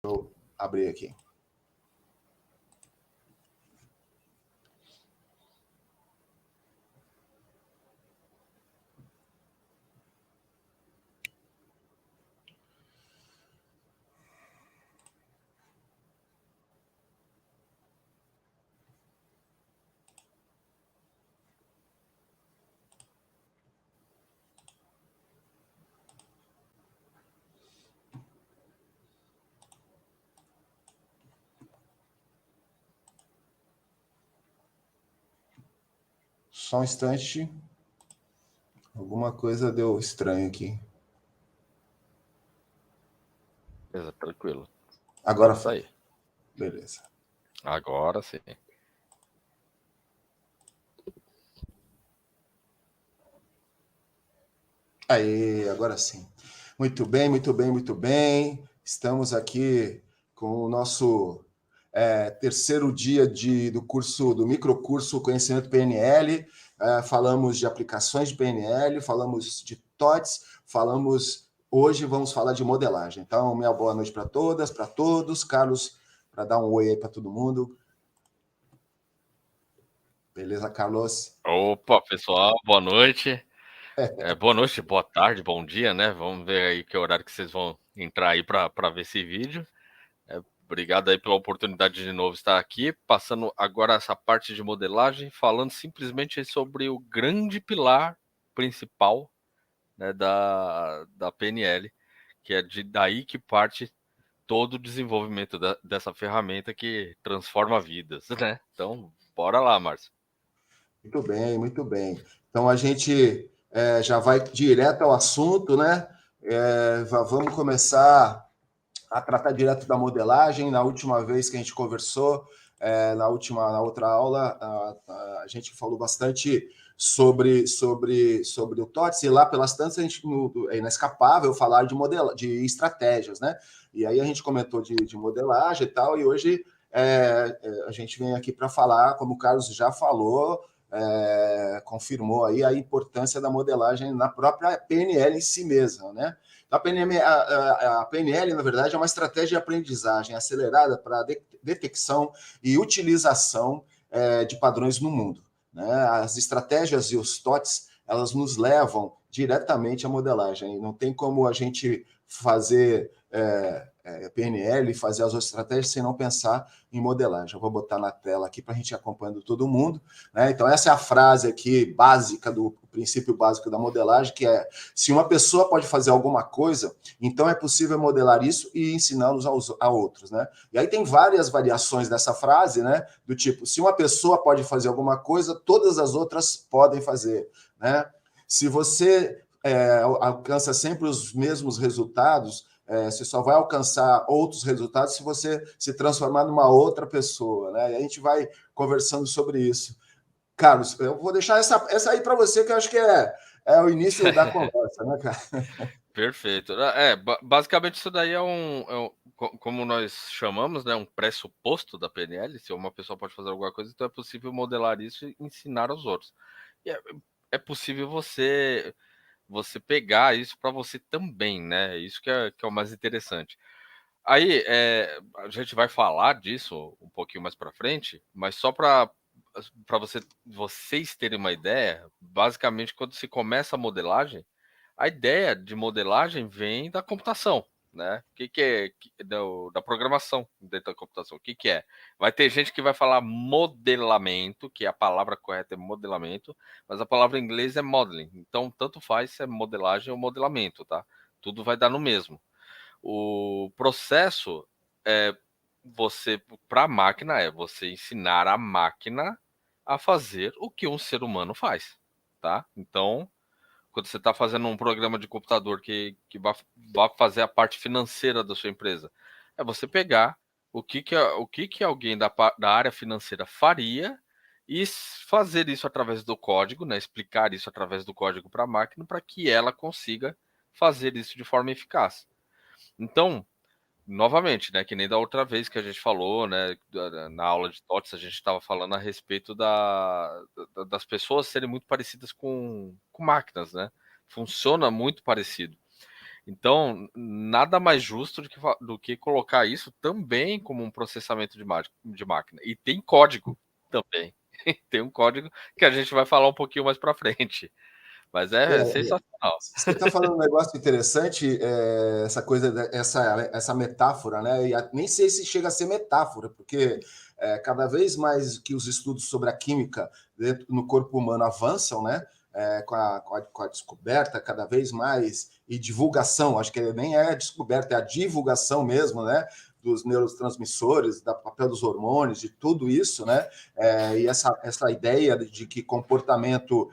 eu abrir aqui. Só um instante. Alguma coisa deu estranho aqui. Beleza, tranquilo. Agora Pode foi. sair. Beleza. Agora sim. Aí, agora sim. Muito bem, muito bem, muito bem. Estamos aqui com o nosso terceiro dia do curso, do microcurso Conhecimento PNL. Falamos de aplicações de PNL, falamos de TOTS, hoje vamos falar de modelagem. Então, minha boa noite para todas, para todos. Carlos, para dar um oi aí para todo mundo. Beleza, Carlos? Opa, pessoal, boa noite. Boa noite, boa tarde, bom dia, né? Vamos ver aí que horário que vocês vão entrar aí para ver esse vídeo. Obrigado aí pela oportunidade de novo estar aqui, passando agora essa parte de modelagem, falando simplesmente sobre o grande pilar principal, né, da PNL, que é daí que parte todo o desenvolvimento dessa ferramenta que transforma vidas, né? Então, bora lá, Márcio. Muito bem, muito bem. Então a gente já vai direto ao assunto, né? Vamos começar a tratar direto da modelagem. Na última vez que a gente conversou, na outra aula, a gente falou bastante sobre o TOTS, e lá pelas tantas a gente é inescapável falar de estratégias, né? E aí a gente comentou de modelagem e tal, e hoje a gente vem aqui para falar, como o Carlos já falou, confirmou aí a importância da modelagem na própria PNL em si mesma, né? A PNL, na verdade, é uma estratégia de aprendizagem acelerada para detecção e utilização de padrões no mundo, né? As estratégias e os TOTS, elas nos levam diretamente à modelagem. Não tem como a gente fazer PNL, fazer as outras estratégias sem não pensar em modelagem. Eu vou botar na tela aqui para a gente ir acompanhando todo mundo, né? Então, essa é a frase aqui básica do princípio básico da modelagem, que é: se uma pessoa pode fazer alguma coisa, então é possível modelar isso e ensiná-los a outros, né? E aí tem várias variações dessa frase, né? Do tipo, se uma pessoa pode fazer alguma coisa, todas as outras podem fazer, né? Se você alcança sempre os mesmos resultados, você só vai alcançar outros resultados se você se transformar numa outra pessoa, né? E a gente vai conversando sobre isso. Carlos, eu vou deixar essa aí para você, que eu acho que é o início da conversa, né, cara? Perfeito. Basicamente isso daí como nós chamamos, né, um pressuposto da PNL. Se uma pessoa pode fazer alguma coisa, então é possível modelar isso e ensinar aos outros. E é possível você pegar isso para você também, né? Isso que é o mais interessante. Aí, a gente vai falar disso um pouquinho mais para frente, mas só para vocês terem uma ideia, basicamente, quando se começa a modelagem, a ideia de modelagem vem da computação, né? O que é da programação dentro da computação? O que é? Vai ter gente que vai falar modelamento, que a palavra correta é modelamento, mas a palavra em inglês é modeling. Então, tanto faz se é modelagem ou modelamento, tá? Tudo vai dar no mesmo. O processo é para a máquina é você ensinar a máquina a fazer o que um ser humano faz, tá? Então, quando você está fazendo um programa de computador que vai fazer a parte financeira da sua empresa, é você pegar o que alguém da área financeira faria e fazer isso através do código, né? Explicar isso através do código para a máquina para que ela consiga fazer isso de forma eficaz. Então, novamente, né, que nem da outra vez que a gente falou, né, na aula de TOTS, a gente estava falando a respeito das pessoas serem muito parecidas com máquinas, né? Funciona muito parecido. Então, nada mais justo do que colocar isso também como um processamento de máquina. E tem código também. Tem um código que a gente vai falar um pouquinho mais para frente. Mas é sensacional. Você está falando um negócio interessante, essa coisa, essa metáfora, né? Nem sei se chega a ser metáfora, porque cada vez mais que os estudos sobre a química no corpo humano avançam, né? Com a descoberta cada vez mais e divulgação, acho que nem é a descoberta, é a divulgação mesmo, né? Dos neurotransmissores, do papel dos hormônios, de tudo isso, né? E essa ideia de que comportamento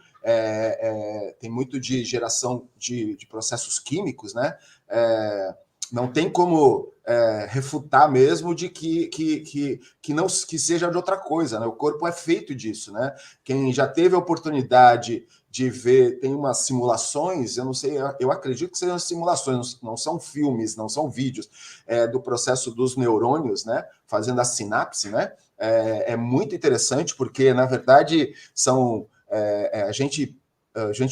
tem muito de geração de processos químicos, né? Não tem como refutar mesmo de que não que seja de outra coisa, né? O corpo é feito disso, né? Quem já teve a oportunidade de ver, tem umas simulações, eu não sei, eu acredito que sejam simulações, não são filmes, não são vídeos, do processo dos neurônios, né? Fazendo a sinapse, né? É muito interessante, porque, na verdade, são gente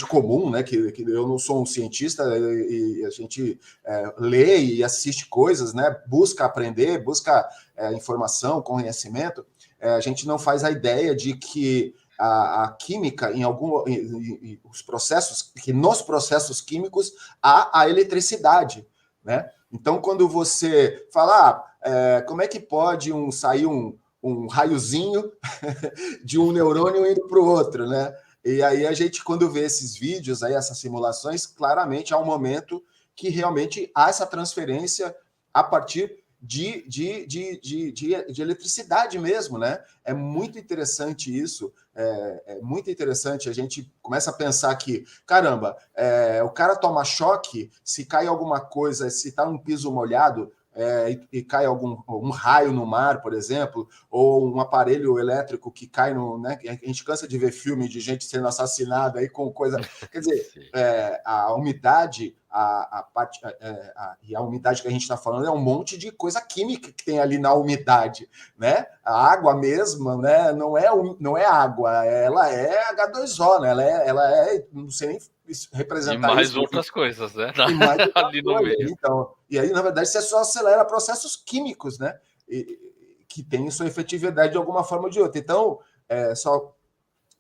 comum, né? Que eu não sou um cientista e a gente lê e assiste coisas, né? Busca aprender, busca informação, conhecimento. A gente não faz a ideia de que a química, os processos, que nos processos químicos há a eletricidade, né? Então, quando você fala, como é que pode sair um raiozinho de um neurônio indo para o outro, né? E aí a gente, quando vê esses vídeos, aí, essas simulações, claramente há um momento que realmente há essa transferência a partir de eletricidade mesmo, né? É muito interessante isso, é muito interessante. A gente começa a pensar que, caramba, o cara toma choque, se cai alguma coisa, se está num piso molhado, e cai um raio no mar, por exemplo, ou um aparelho elétrico que cai no... Né? A gente cansa de ver filme de gente sendo assassinada aí com coisa... Quer dizer, a umidade, e a umidade que a gente está falando é um monte de coisa química que tem ali na umidade, né? A água mesma, né? Não é água, ela é H2O, né? Não sei nem representar e mais isso. outras coisas, né? E mais outra Ali no coisa. meio. Então, e aí, na verdade, você só acelera processos químicos, né? Que têm sua efetividade de alguma forma ou de outra. Então, só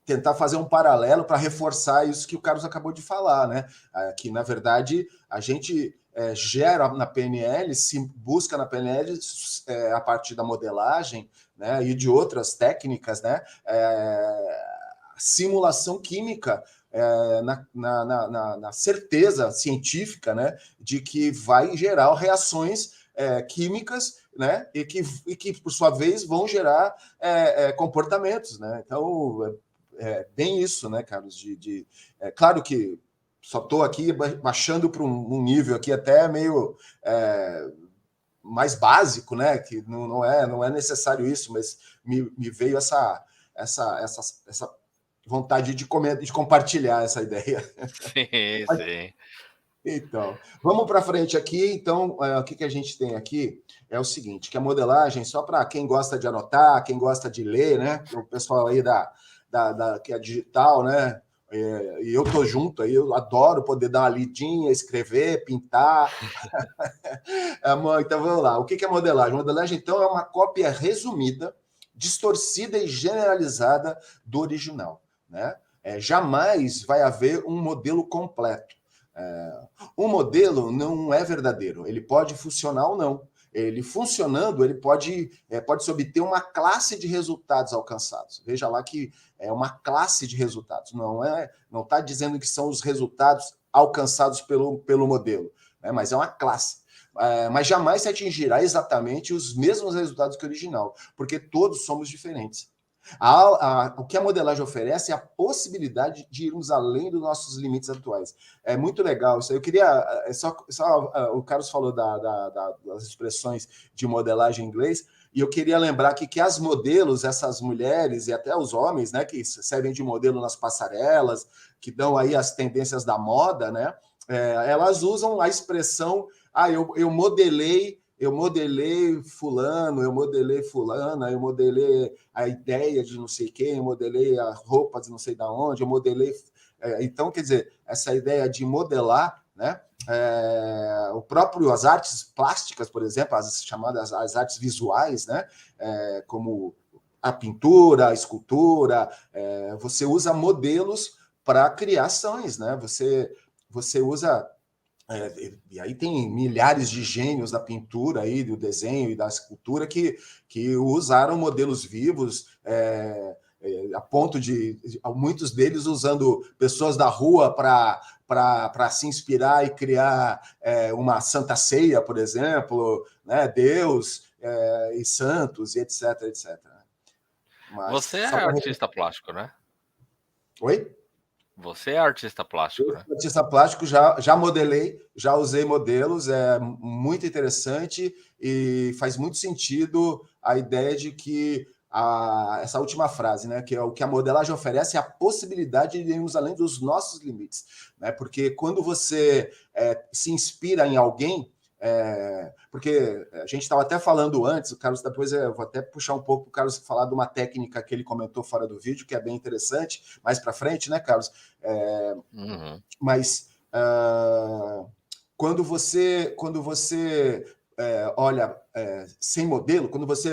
tentar fazer um paralelo para reforçar isso que o Carlos acabou de falar, né? Que, na verdade, a gente gera na PNL, se busca na PNL a partir da modelagem, né? E de outras técnicas, né? Simulação química na certeza científica, né, de que vai gerar reações químicas, né, e que, por sua vez, vão gerar comportamentos, né? Então, bem isso, né, Carlos? Claro que só estou aqui baixando para um nível aqui até meio mais básico, né? Que não é necessário isso, mas me veio essa vontade de compartilhar essa ideia. Sim, sim. Então, vamos para frente aqui. Então, o que a gente tem aqui é o seguinte, que a modelagem, só para quem gosta de anotar, quem gosta de ler, né? O pessoal aí que é digital, né? E eu tô junto aí, eu adoro poder dar uma lidinha, escrever, pintar. Então, vamos lá. O que é modelagem? Modelagem, então, é uma cópia resumida, distorcida e generalizada do original, né? Jamais vai haver um modelo completo. Um modelo não é verdadeiro, ele pode funcionar ou não. Ele funcionando, ele pode se obter uma classe de resultados alcançados. Veja lá que é uma classe de resultados, não está dizendo que são os resultados alcançados pelo modelo, né? Mas é uma classe. Mas jamais se atingirá exatamente os mesmos resultados que o original, porque todos somos diferentes. O que a modelagem oferece é a possibilidade de irmos além dos nossos limites atuais. É muito legal isso. Eu queria. O Carlos falou das expressões de modelagem em inglês, e eu queria lembrar que as modelos, essas mulheres e até os homens, né, que servem de modelo nas passarelas, que dão aí as tendências da moda, né, elas usam a expressão: eu modelei fulano, eu modelei fulana, eu modelei a ideia de não sei quem, eu modelei a roupa de não sei de onde, eu modelei... Então, quer dizer, essa ideia de modelar, né, o próprio as artes plásticas, por exemplo, as chamadas as artes visuais, né? Como a pintura, a escultura, você usa modelos para criações, né? Você usa e aí tem milhares de gênios da pintura aí, do desenho e da escultura que usaram modelos vivos, a ponto de muitos deles usando pessoas da rua para se inspirar e criar uma Santa Ceia, por exemplo, né? Deus e santos, e etc, etc. Mas Você é só para... artista plástico, né? Oi? Você é artista plástico, Eu, né? artista plástico, já modelei, já usei modelos, é muito interessante e faz muito sentido a ideia de que essa última frase, né, que é o que a modelagem oferece é a possibilidade de irmos além dos nossos limites, né? Porque quando você se inspira em alguém, porque a gente estava até falando antes, o Carlos, depois eu vou até puxar um pouco para o Carlos falar de uma técnica que ele comentou fora do vídeo, que é bem interessante, mais para frente, né, Carlos? Mas quando você olha sem modelo,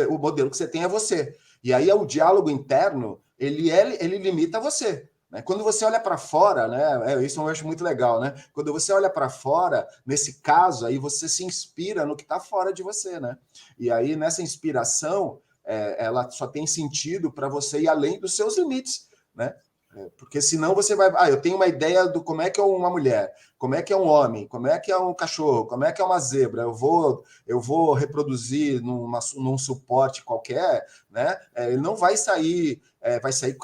o modelo que você tem é você. E aí o diálogo interno, ele limita você. Né? Quando você olha para fora, né? Isso eu acho muito legal, né? Quando você olha para fora, nesse caso, aí você se inspira no que está fora de você, né? E aí nessa inspiração, ela só tem sentido para você ir além dos seus limites, né? Porque senão você vai. Eu tenho uma ideia do como é que é uma mulher, como é que é um homem, como é que é um cachorro, como é que é uma zebra. Eu vou reproduzir num suporte qualquer, né? Ele não vai sair, vai sair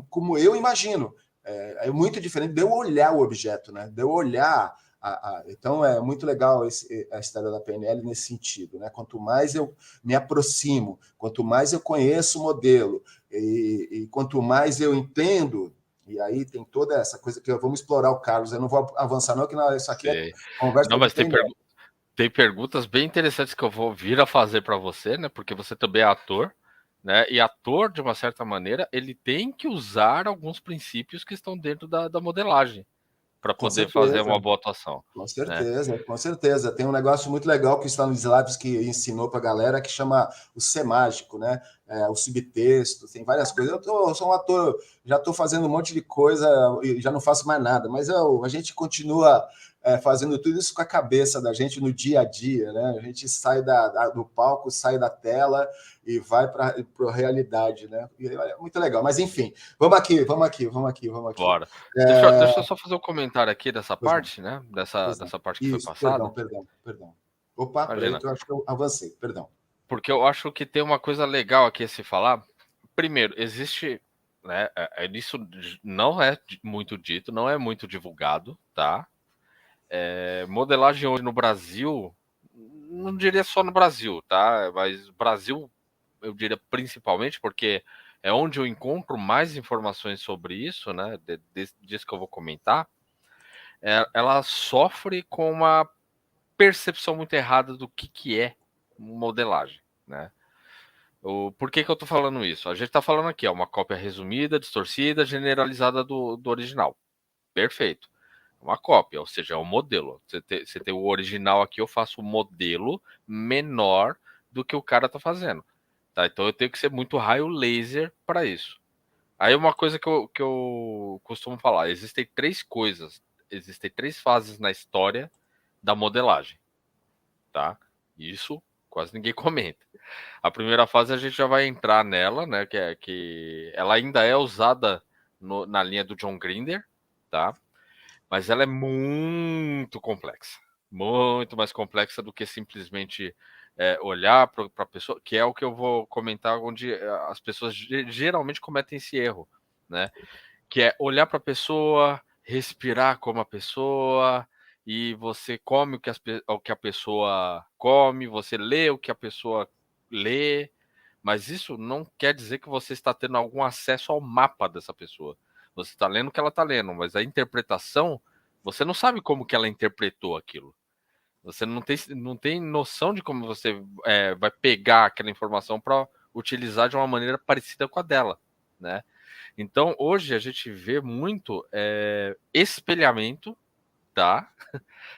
como eu imagino. É muito diferente de eu olhar o objeto, né? De eu olhar. Então é muito legal a história da PNL nesse sentido, né? Quanto mais eu me aproximo, quanto mais eu conheço o modelo, e quanto mais eu entendo, e aí tem toda essa coisa que vamos explorar o Carlos. Eu não vou avançar, não, que isso aqui é conversa Não, de mas PNL. tem perguntas bem interessantes que eu vou vir a fazer para você, né? Porque você também é ator, né? E ator, de uma certa maneira, ele tem que usar alguns princípios que estão dentro da modelagem para Com poder fazer certeza. uma boa atuação, Com né? certeza, com certeza. Tem um negócio muito legal que o Stanislavski ensinou para a galera que chama o ser mágico, né? O subtexto, tem várias coisas. Eu sou um ator, já estou fazendo um monte de coisa e já não faço mais nada, mas a gente continua fazendo tudo isso com a cabeça da gente no dia a dia, né? A gente sai do palco, sai da tela e vai para a realidade, né? E é muito legal. Mas enfim, vamos aqui, vamos aqui, vamos aqui, vamos aqui. Bora. Deixa eu só fazer um comentário aqui dessa Pois não. parte, né? Pois não. Dessa parte que foi Isso, perdão, passada. perdão, perdão. Opa, peraí Imagina. que eu acho que eu avancei, perdão. Porque eu acho que tem uma coisa legal aqui a se falar. Primeiro, existe, né? Isso não é muito dito, não é muito divulgado, tá? Modelagem hoje no Brasil, não diria só no Brasil, tá? Mas Brasil, eu diria principalmente, porque é onde eu encontro mais informações sobre isso, né? Disso que eu vou comentar. Ela sofre com uma percepção muito errada do que é modelagem, né? Por que eu tô falando isso? A gente tá falando aqui, uma cópia resumida, distorcida, generalizada do original. Perfeito. Uma cópia, ou seja, é um modelo. Você tem o original aqui, eu faço um modelo menor do que o cara tá fazendo. Tá? Então eu tenho que ser muito raio laser para isso. Aí uma coisa que eu costumo falar, existem três fases na história da modelagem, tá? Isso quase ninguém comenta. A primeira fase a gente já vai entrar nela, né? Que ela ainda é usada na linha do John Grinder, tá? Mas ela é muito complexa, muito mais complexa do que simplesmente olhar para a pessoa, que é o que eu vou comentar, onde as pessoas geralmente cometem esse erro, né? Que é olhar para a pessoa, respirar como a pessoa, e você come o que a pessoa come, você lê o que a pessoa lê, mas isso não quer dizer que você está tendo algum acesso ao mapa dessa pessoa. Você está lendo o que ela está lendo, mas a interpretação, você não sabe como que ela interpretou aquilo. Você não tem noção de como você vai pegar aquela informação para utilizar de uma maneira parecida com a dela, né? Então, hoje a gente vê muito espelhamento, tá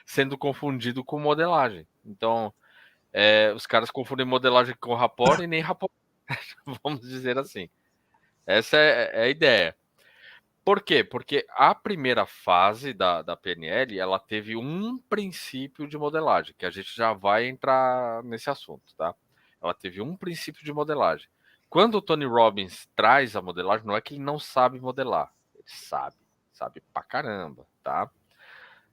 sendo confundido com modelagem. Então, os caras confundem modelagem com rapport e nem rapport, vamos dizer assim. Essa é a ideia. Por quê? Porque a primeira fase da PNL, ela teve um princípio de modelagem, que a gente já vai entrar nesse assunto, tá? Ela teve um princípio de modelagem. Quando o Tony Robbins traz a modelagem, não é que ele não sabe modelar. Ele sabe pra caramba, tá?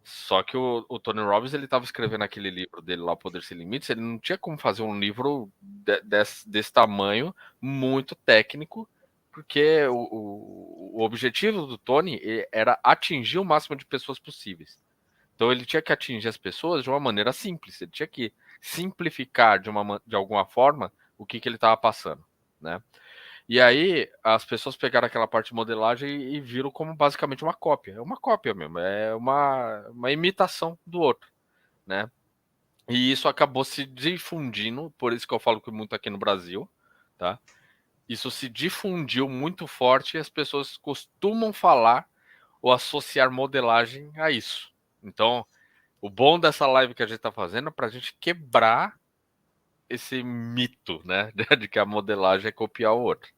Só que o Tony Robbins, ele estava escrevendo aquele livro dele lá, Poder Sem Limites, ele não tinha como fazer um livro desse tamanho, muito técnico, porque o objetivo do Tony era atingir o máximo de pessoas possíveis. Então ele tinha que atingir as pessoas de uma maneira simples, ele tinha que simplificar de alguma forma o que ele estava passando, né? E aí as pessoas pegaram aquela parte de modelagem e viram como basicamente uma cópia. É uma cópia mesmo, é uma imitação do outro, né? E isso acabou se difundindo, por isso que eu falo que muito aqui no Brasil, tá? Isso se difundiu muito forte e as pessoas costumam falar ou associar modelagem a isso. Então, o bom dessa live que a gente tá fazendo é pra gente quebrar esse mito, né? De que a modelagem é copiar o outro.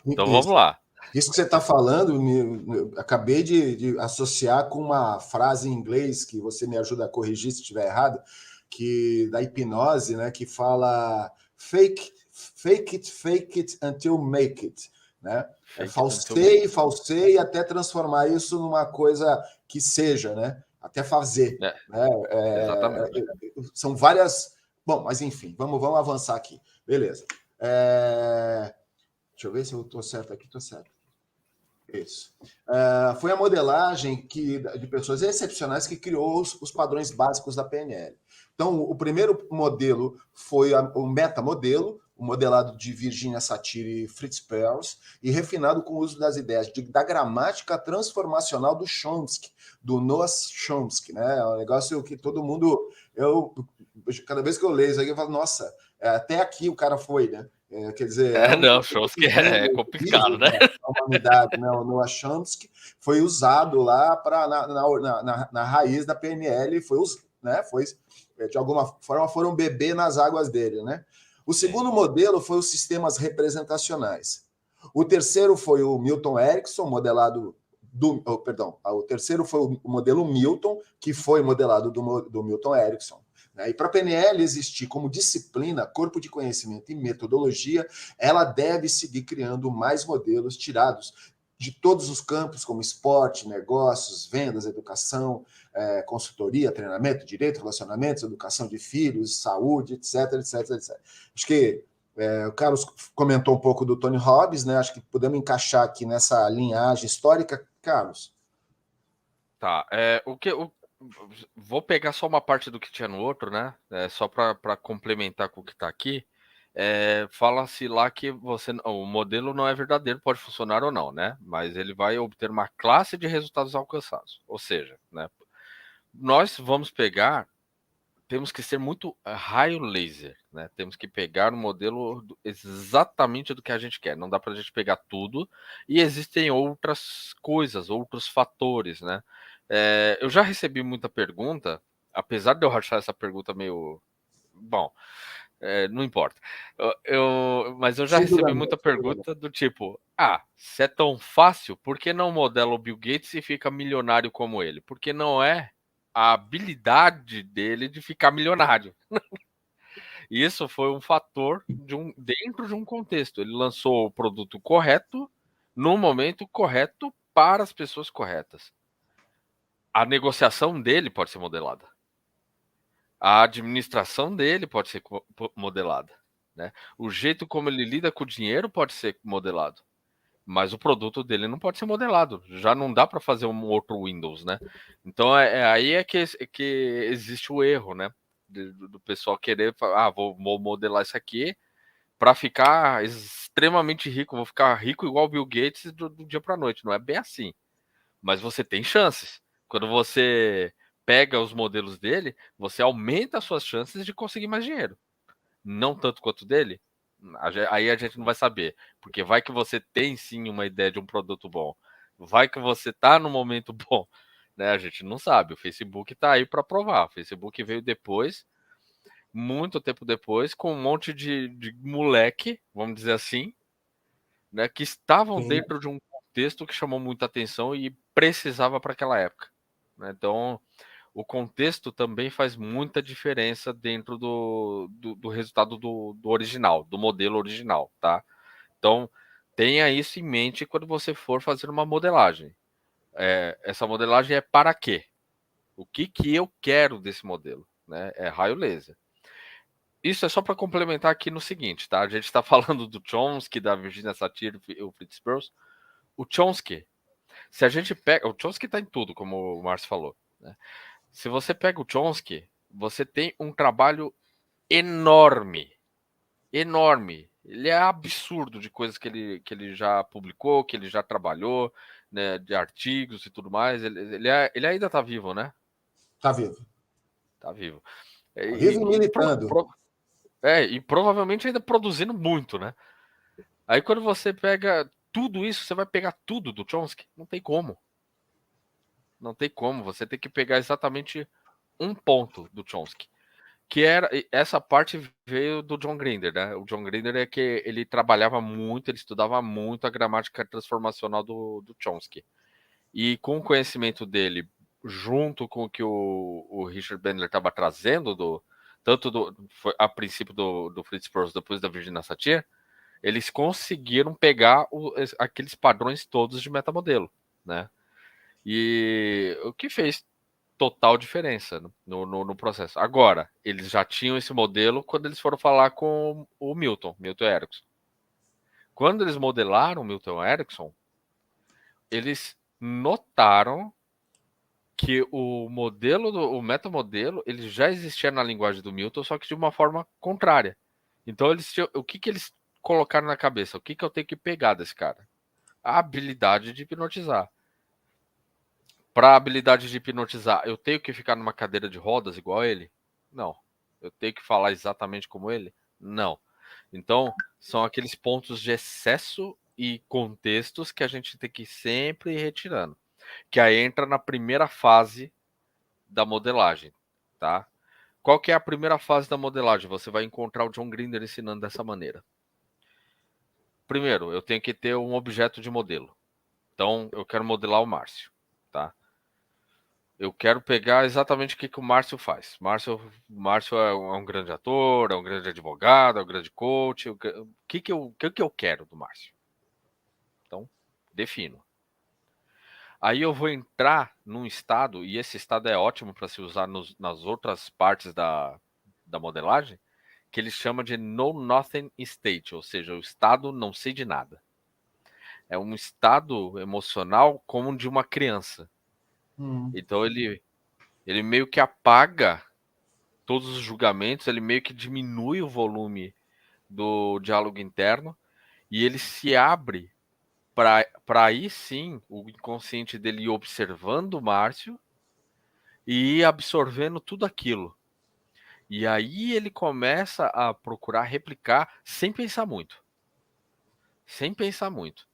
Então vamos lá. Isso que você está falando, acabei de associar com uma frase em inglês que você me ajuda a corrigir se estiver errado, que da hipnose, né, que fala fake it until make it, né? Falsei até transformar isso numa coisa que seja, né? Até fazer, né? Exatamente. São várias. Bom, mas enfim, vamos avançar aqui. Beleza. Deixa eu ver se eu estou certo aqui. Estou certo. Isso. Foi a modelagem de pessoas excepcionais que criou os padrões básicos da PNL. Então, o primeiro modelo foi o metamodelo, o modelado de Virginia Satir e Fritz Perls, e refinado com o uso das ideias da gramática transformacional do Chomsky, do Noah Chomsky, né? É um negócio que todo mundo... cada vez que eu leio isso aqui, eu falo, nossa, até aqui o cara foi, né? Quer dizer... não, Chomsky é complicado, né? A humanidade, né? O Noah Chomsky foi usado lá na raiz da PNL, né? Foi de alguma forma foram beber nas águas dele, né? O segundo modelo foi os sistemas representacionais. O terceiro foi o Milton Erickson, modelado o terceiro foi o modelo Milton, que foi modelado do Milton Erickson. E para a PNL existir como disciplina, corpo de conhecimento e metodologia, ela deve seguir criando mais modelos tirados de todos os campos, como esporte, negócios, vendas, educação, consultoria, treinamento, direito, relacionamentos, educação de filhos, saúde, etc, etc, etc. Acho que o Carlos comentou um pouco do Tony Robbins, né? Acho que podemos encaixar aqui nessa linhagem histórica. Carlos? Tá, vou pegar só uma parte do que tinha no outro, né? Só para complementar com o que está aqui. Fala-se lá que o modelo não é verdadeiro, pode funcionar ou não, né? Mas ele vai obter uma classe de resultados alcançados. Ou seja, né? Nós vamos pegar, temos que ser muito raio laser, né? Temos que pegar um modelo exatamente do que a gente quer. Não dá para a gente pegar tudo. E existem outras coisas, outros fatores, né? Eu já recebi muita pergunta, apesar de eu achar essa pergunta meio... Bom, não importa. Mas eu já recebi muita pergunta do tipo: se é tão fácil, por que não modela o Bill Gates e fica milionário como ele? Porque não é a habilidade dele de ficar milionário. Isso foi um fator dentro de um contexto. Ele lançou o produto correto, no momento correto, para as pessoas corretas. A negociação dele pode ser modelada. A administração dele pode ser modelada, né? O jeito como ele lida com o dinheiro pode ser modelado, mas o produto dele não pode ser modelado. Já não dá para fazer um outro Windows, né? Então aí que existe o erro, né? Do pessoal querer falar, vou modelar isso aqui para ficar extremamente rico, vou ficar rico igual o Bill Gates do dia para noite. Não é bem assim, mas você tem chances. Quando você pega os modelos dele, você aumenta as suas chances de conseguir mais dinheiro. Não tanto quanto dele, aí a gente não vai saber. Porque vai que você tem sim uma ideia de um produto bom. Vai que você tá no momento bom. né? A gente não sabe. O Facebook está aí para provar. O Facebook veio depois, muito tempo depois, com um monte de moleque, vamos dizer assim, né, que estavam Sim. dentro de um contexto que chamou muita atenção e precisava para aquela época, né? Então, o contexto também faz muita diferença dentro do resultado do original, do modelo original, tá? Então, tenha isso em mente quando você for fazer uma modelagem. Essa modelagem é para quê? O que eu quero desse modelo, né? É raio laser. Isso é só para complementar aqui no seguinte, tá? A gente está falando do Chomsky, da Virginia Satir e o Fritz Perls. O Chomsky, se a gente pega... O Chomsky está em tudo, como o Márcio falou, né? Se você pega o Chomsky, você tem um trabalho enorme, enorme. Ele é absurdo de coisas que ele já publicou, que ele já trabalhou, né, de artigos e tudo mais. Ele ainda está vivo, né? Tá vivo. Tá vivo. Tá vivo e militando. E provavelmente ainda produzindo muito, né? Aí quando você pega tudo isso, você vai pegar tudo do Chomsky? Não tem como. Não tem como. Você tem que pegar exatamente um ponto do Chomsky. Que era essa parte veio do John Grinder, né? O John Grinder é que ele trabalhava muito, ele estudava muito a gramática transformacional do Chomsky. E com o conhecimento dele, junto com o que o Richard Bandler estava trazendo, foi, a princípio do Fritz Perls, depois da Virginia Satir, eles conseguiram pegar aqueles padrões todos de metamodelo, né? E o que fez total diferença no processo. Agora, eles já tinham esse modelo quando eles foram falar com o Milton Erickson. Quando eles modelaram o Milton Erickson, eles notaram que o metamodelo, ele já existia na linguagem do Milton, só que de uma forma contrária. Então, o que eles colocaram na cabeça? O que eu tenho que pegar desse cara? A habilidade de hipnotizar. Para a habilidade de hipnotizar, eu tenho que ficar numa cadeira de rodas igual ele? Não. Eu tenho que falar exatamente como ele? Não. Então, são aqueles pontos de excesso e contextos que a gente tem que sempre ir retirando. Que aí entra na primeira fase da modelagem, tá? Qual que é a primeira fase da modelagem? Você vai encontrar o John Grinder ensinando dessa maneira. Primeiro, eu tenho que ter um objeto de modelo. Então, eu quero modelar o Márcio, tá? Eu quero pegar exatamente o que o Márcio faz. Márcio é um grande ator, é um grande advogado, é um grande coach. O que eu quero do Márcio? Então, defino. Aí eu vou entrar num estado, e esse estado é ótimo para se usar nas outras partes da modelagem, que ele chama de Know Nothing State, ou seja, o estado não sei de nada. É um estado emocional como de uma criança. Então ele meio que apaga todos os julgamentos, ele meio que diminui o volume do diálogo interno e ele se abre para aí sim o inconsciente dele ir observando o Márcio e ir absorvendo tudo aquilo. E aí ele começa a procurar replicar sem pensar muito. Sem pensar muito.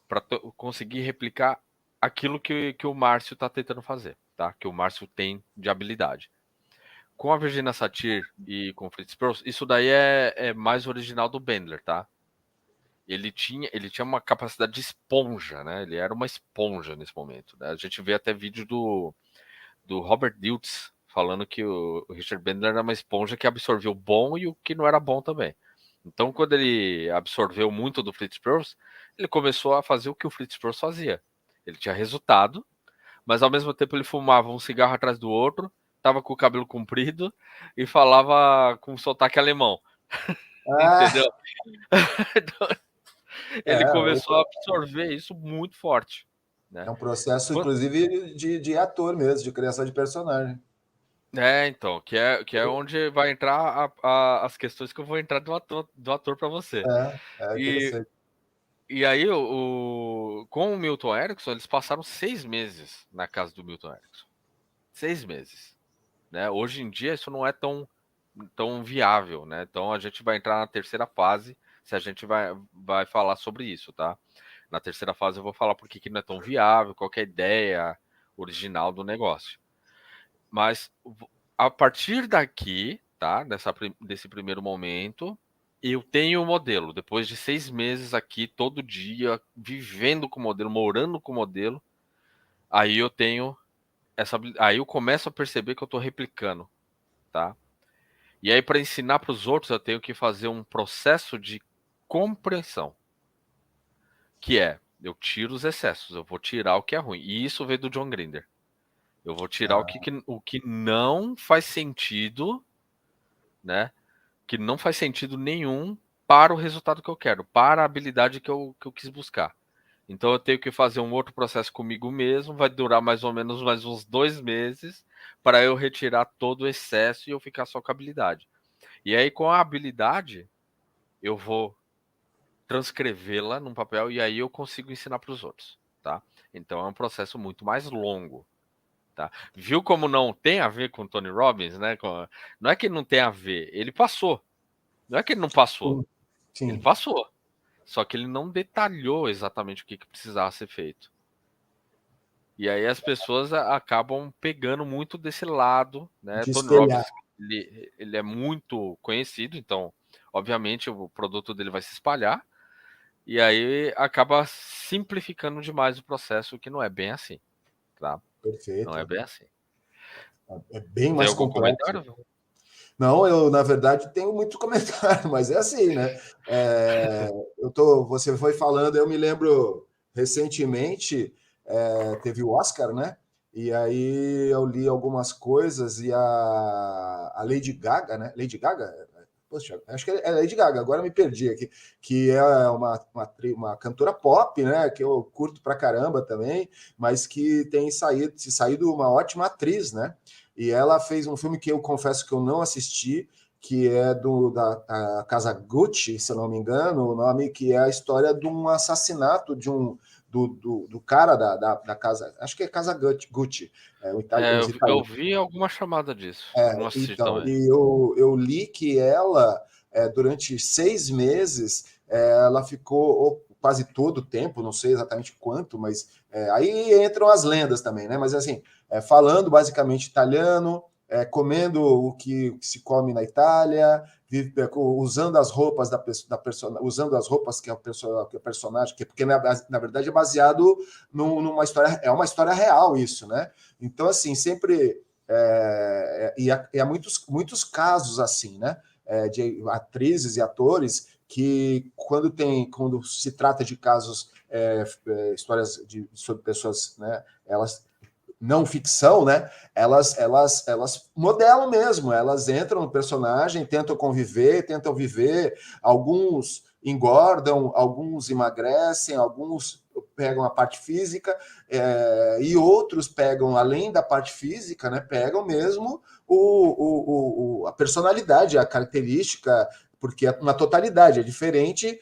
Para conseguir replicar aquilo que o Márcio está tentando fazer, tá? Que o Márcio tem de habilidade. Com a Virginia Satir e com o Fritz Perls, isso daí é mais original do Bandler, tá? Ele tinha uma capacidade de esponja, né? Ele era uma esponja nesse momento, né? A gente vê até vídeo do Robert Dilts falando que o Richard Bandler era uma esponja que absorveu o bom e o que não era bom também. Então, quando ele absorveu muito do Fritz Perls, ele começou a fazer o que o Fritz Perls fazia. Ele tinha resultado, mas ao mesmo tempo ele fumava um cigarro atrás do outro, tava com o cabelo comprido e falava com sotaque alemão. Ah, Entendeu? Então, ele começou a absorver isso muito forte, né? é um processo, inclusive, de ator mesmo, de criação de personagem. Então, que é onde vai entrar as questões que eu vou entrar do ator para você. É E, interessante. e aí, com o Milton Erickson, eles passaram 6 meses na casa do Milton Erickson. 6 meses. Né? Hoje em dia, isso não é tão viável, né? Então, a gente vai entrar na terceira fase, se a gente vai falar sobre isso, tá? Na terceira fase, eu vou falar por que não é tão viável, qual que é a ideia, original do negócio. Mas a partir daqui, tá? Desse primeiro momento, eu tenho o modelo. Depois de 6 meses aqui, todo dia, vivendo com o modelo, morando com o modelo, aí eu tenho aí eu começo a perceber que eu estou replicando, tá? E aí, para ensinar para os outros, eu tenho que fazer um processo de compreensão, que é, eu tiro os excessos, eu vou tirar o que é ruim. E isso veio do John Grinder. Eu vou tirar o que não faz sentido, né? Que não faz sentido nenhum para o resultado que eu quero, para a habilidade que eu quis buscar. Então eu tenho que fazer um outro processo comigo mesmo, vai durar mais ou menos mais uns 2 meses, para eu retirar todo o excesso e eu ficar só com a habilidade. E aí, com a habilidade, eu vou transcrevê-la num papel e aí eu consigo ensinar para os outros, tá? Então é um processo muito mais longo, tá? Viu como não tem a ver com Tony Robbins, né? Não é que não tem a ver, ele passou. Não é que ele não passou, ele Sim. passou. Só que ele não detalhou exatamente o que precisava ser feito. E aí as pessoas acabam pegando muito desse lado, né? De Tony espelhar. Robbins, ele é muito conhecido, então, obviamente, o produto dele vai se espalhar. E aí acaba simplificando demais o processo, que não é bem assim, tá? Não é Perfeito. bem assim. É bem Tem mais algum complexo. comentário? Não, eu, na verdade, tenho muito comentário, mas é assim, né? Você foi falando, eu me lembro recentemente, teve o Oscar, né? E aí eu li algumas coisas e a Lady Gaga, né? Lady Gaga? Poxa, acho que é Lady Gaga, agora me perdi aqui, que é uma cantora pop, né? Que eu curto pra caramba também, mas que tem saído uma ótima atriz, né? E ela fez um filme que eu confesso que eu não assisti, que é da Casa Gucci, se eu não me engano, o nome que é a história de um assassinato do cara da casa, acho que é Casa Gucci, os Eu italianos. vi alguma chamada disso. Não assisti Então, também. e eu li que ela, durante 6 meses, ela ficou quase todo o tempo, não sei exatamente quanto, mas aí entram as lendas também, né? Mas assim, falando basicamente italiano, comendo o que se come na Itália, usando as roupas usando as roupas que que é o personagem, porque na verdade é baseado numa história, é uma história real isso, né? Então, assim, sempre e há muitos casos assim, né? De atrizes e atores que, quando se trata de casos, histórias sobre pessoas, né? Elas não ficção, né? Elas modelam mesmo, elas entram no personagem, tentam conviver, tentam viver. Alguns engordam, alguns emagrecem, alguns pegam a parte física, e outros pegam, além da parte física, né? Pegam mesmo a personalidade, a característica, porque na totalidade é diferente.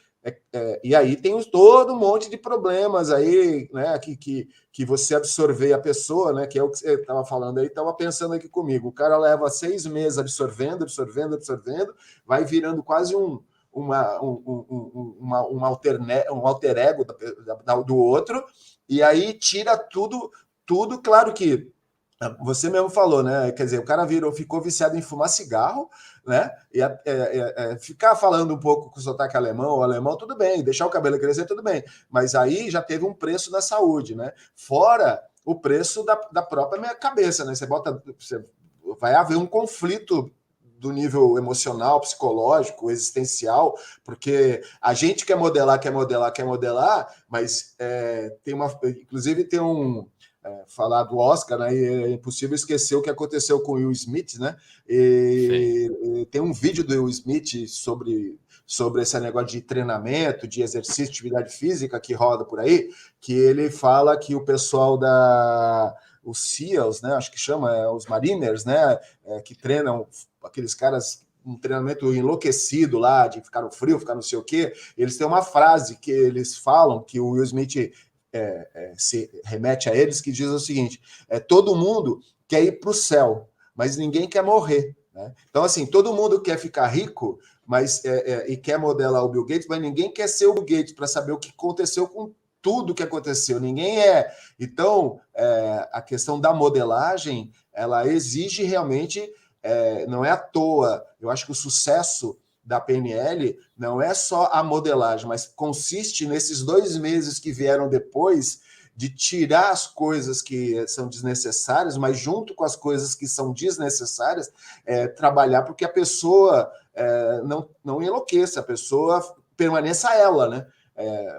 E aí tem todo um monte de problemas aí, né? Que você absorver a pessoa, né? Que é o que você estava falando aí, estava pensando aqui comigo. O cara leva 6 meses absorvendo, vai virando quase um alter ego do outro, e aí tira tudo, claro que você mesmo falou, né? Quer dizer, o cara ficou viciado em fumar cigarro, né? E ficar falando um pouco com o sotaque alemão, tudo bem, deixar o cabelo crescer, tudo bem. Mas aí já teve um preço da saúde, né? Fora o preço da própria minha cabeça, né? Vai haver um conflito do nível emocional, psicológico, existencial, porque a gente quer modelar, mas inclusive tem falar do Oscar, né? E é impossível esquecer o que aconteceu com o Will Smith, né? E tem um vídeo do Will Smith sobre esse negócio de treinamento, de exercício, de atividade física que roda por aí, que ele fala que o pessoal os SEALs, né? Acho que chama os Mariners, né? Que treinam aqueles caras um treinamento enlouquecido lá, de ficar no frio, ficar não sei o quê. Eles têm uma frase que eles falam que o Will Smith se remete a eles, que diz o seguinte: todo mundo quer ir para o céu, mas ninguém quer morrer. Né? Então, assim, todo mundo quer ficar rico, mas e quer modelar o Bill Gates, mas ninguém quer ser o Bill Gates para saber o que aconteceu com tudo que aconteceu, ninguém é. Então, a questão da modelagem, ela exige realmente, não é à toa, eu acho que o sucesso da PNL não é só a modelagem, mas consiste nesses 2 meses que vieram depois de tirar as coisas que são desnecessárias, mas junto com as coisas que são desnecessárias, trabalhar porque a pessoa não enlouqueça, a pessoa permaneça ela, né?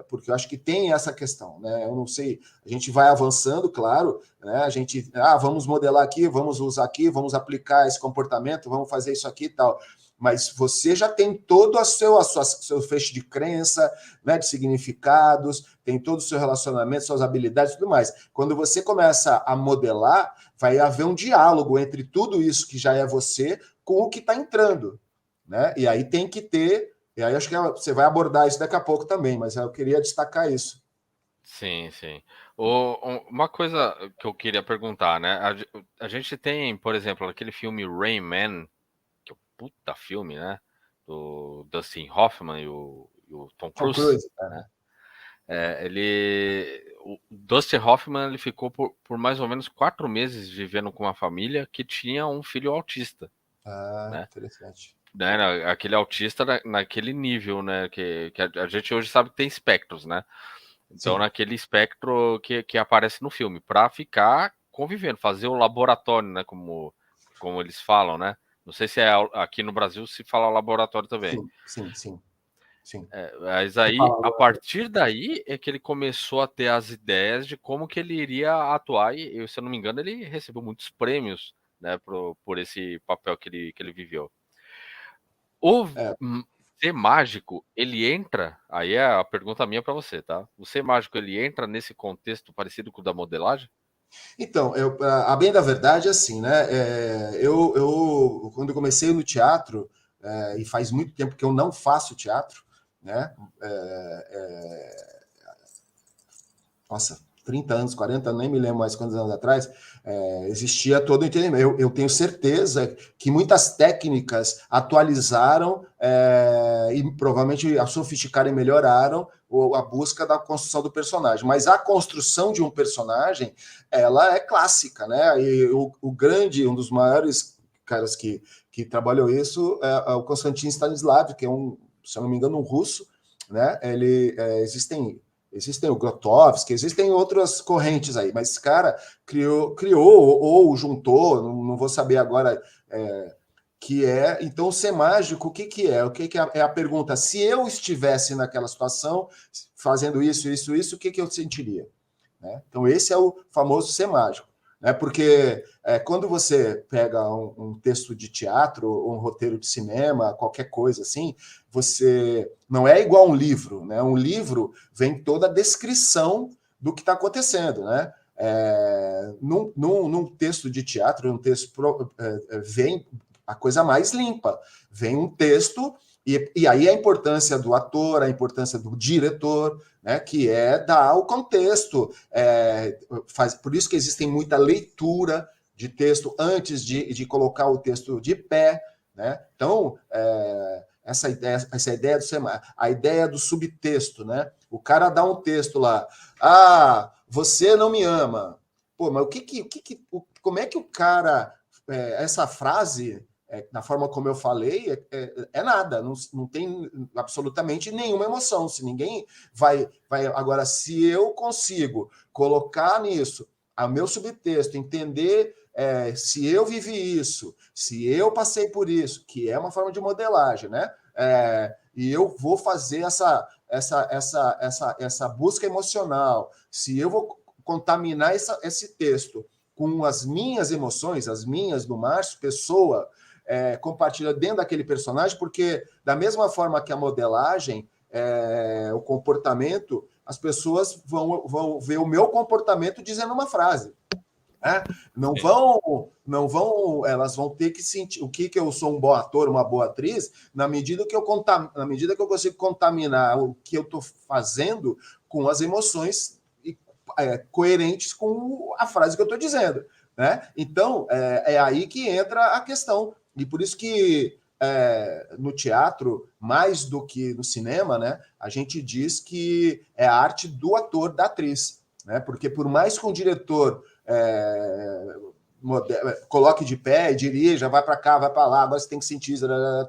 Porque eu acho que tem essa questão, né? Eu não sei, a gente vai avançando, claro, né? A gente, vamos modelar aqui, vamos usar aqui, vamos aplicar esse comportamento, vamos fazer isso aqui e tal. Mas você já tem todo o seu feixe de crença, né, de significados, tem todo o seu relacionamento, suas habilidades e tudo mais. Quando você começa a modelar, vai haver um diálogo entre tudo isso que já é você com o que está entrando, né? E aí tem que ter. E aí acho que você vai abordar isso daqui a pouco também, mas eu queria destacar isso. Sim, sim. Uma coisa que eu queria perguntar, né? A gente tem, por exemplo, aquele filme Rain Man, que é um puta filme, né? Do Dustin Hoffman e o Tom Tom Cruise, Cruise. né? O Dustin Hoffman ele ficou por mais ou menos 4 meses vivendo com uma família que tinha um filho autista, né? Interessante. Né, aquele autista naquele nível, né? Que a gente hoje sabe que tem espectros, né? Então, Sim. naquele espectro que aparece no filme, para ficar convivendo, fazer o laboratório, né? Como eles falam, né? Não sei se aqui no Brasil se fala laboratório também. Sim. Mas aí, a partir daí, é que ele começou a ter as ideias de como que ele iria atuar. E, se eu não me engano, ele recebeu muitos prêmios, né? Por esse papel que ele viveu. O É. ser mágico, ele entra. Aí é a pergunta minha para você, tá? O ser mágico, ele entra nesse contexto parecido com o da modelagem? Então, a bem da verdade, assim, né? Quando eu comecei no teatro, e faz muito tempo que eu não faço teatro, né? Nossa, 30 anos, 40 anos, nem me lembro mais quantos anos atrás, existia todo o entendimento. Eu tenho certeza que muitas técnicas atualizaram e provavelmente a sofisticaram e melhoraram a busca da construção do personagem. Mas a construção de um personagem, ela é clássica, né? E um dos maiores caras que trabalhou isso é o Konstantin Stanislavski, que é se eu não me engano, um russo, né? Existem o Grotowski, existem outras correntes aí, mas esse cara criou ou juntou, não vou saber agora, que é. Então, ser mágico, o que é? O que é a pergunta? Se eu estivesse naquela situação, fazendo isso, o que eu sentiria? Né? Então, esse é o famoso ser mágico. Né? Porque quando você pega um texto de teatro, um roteiro de cinema, qualquer coisa assim, você não é igual um livro. Né? Um livro vem toda a descrição do que está acontecendo. Né? Num texto de teatro, vem a coisa mais limpa. Vem um texto, e aí a importância do ator, a importância do diretor, né, que é dar o contexto. Por isso que existe muita leitura de texto antes de colocar o texto de pé. Né? Então, essa ideia a ideia do subtexto, né? O cara dá um texto lá, você não me ama. Pô, mas como é que o cara, essa frase, na forma como eu falei, é nada, não tem absolutamente nenhuma emoção. Se ninguém vai. Agora, se eu consigo colocar nisso o meu subtexto, entender se eu vivi isso, se eu passei por isso, que é uma forma de modelagem, né? E eu vou fazer essa busca emocional, se eu vou contaminar esse texto com as minhas emoções, as minhas do Márcio, pessoa, compartilha dentro daquele personagem, porque da mesma forma que a modelagem, o comportamento, as pessoas vão ver o meu comportamento dizendo uma frase. Né? Elas vão ter que sentir o que eu sou um bom ator, uma boa atriz, na medida que eu consigo contaminar o que eu estou fazendo com as emoções coerentes com a frase que eu estou dizendo. Né? Então, é aí que entra a questão. E por isso que no teatro, mais do que no cinema, né, a gente diz que é a arte do ator, da atriz, né? Porque por mais que um diretor coloque de pé e dirija, vai para cá, vai para lá, agora você tem que sentir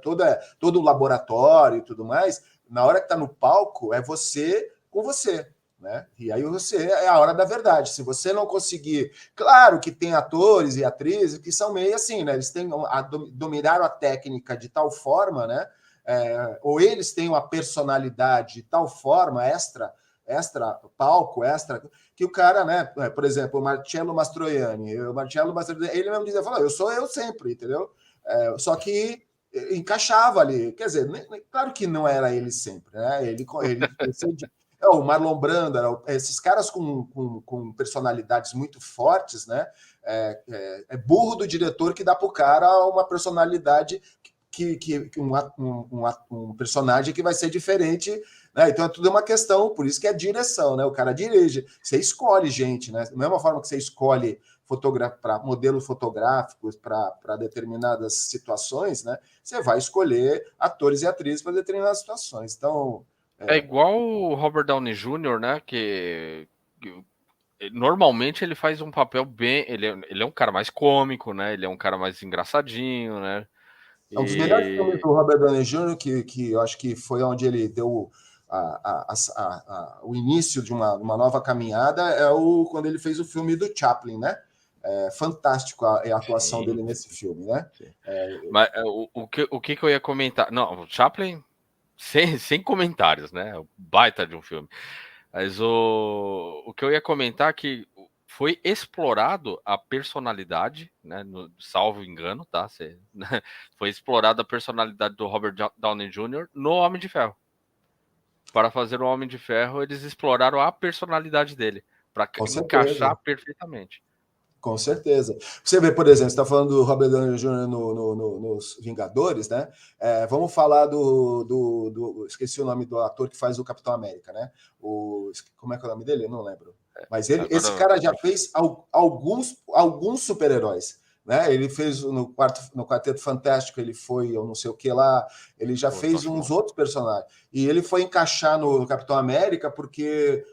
todo o laboratório e tudo mais, na hora que está no palco, é você com você. Né? E aí você é a hora da verdade. Se você não conseguir. Claro que tem atores e atrizes que são meio assim, né? Eles têm dominaram a técnica de tal forma, né? Ou eles têm uma personalidade de tal forma, extra palco, extra, que o cara, né? Por exemplo, o Marcello Mastroianni, ele mesmo dizia, eu sou eu sempre, entendeu? Só que encaixava ali. Quer dizer, claro que não era ele sempre, né? Ele o Marlon Brando, esses caras com personalidades muito fortes, né? Burro do diretor que dá para o cara uma personalidade um personagem que vai ser diferente, né? Então é tudo uma questão, por isso que é direção, né? O cara dirige, você escolhe gente, né? Da mesma forma que você escolhe para modelos fotográficos para determinadas situações, né? Você vai escolher atores e atrizes para determinadas situações. Então é igual o Robert Downey Jr., né? Normalmente ele faz um papel bem. Ele é um cara mais cômico, né? Ele é um cara mais engraçadinho, né? Um dos melhores filmes do Robert Downey Jr., que eu acho que foi onde ele deu o início de uma nova caminhada, quando ele fez o filme do Chaplin, né? Fantástico a atuação dele nesse filme, né? Mas o que eu ia comentar? Não, o Chaplin, sem comentários, né? Baita de um filme. Mas o que eu ia comentar é que foi explorado a personalidade, né? Salvo engano, tá? Foi explorada a personalidade do Robert Downey Jr. no Homem de Ferro. Para fazer o Homem de Ferro, eles exploraram a personalidade dele para encaixar perfeitamente. Com certeza. Você vê, por exemplo, você está falando do Robert Downey Jr. nos Vingadores, né? Vamos falar esqueci o nome do ator que faz o Capitão América, né? Como é que é o nome dele? Eu não lembro. Mas esse cara já fez alguns super-heróis. Né? Ele fez no Quarteto Fantástico, ele foi, eu não sei o que lá, ele já fez uns outros personagens. E ele foi encaixar no Capitão América porque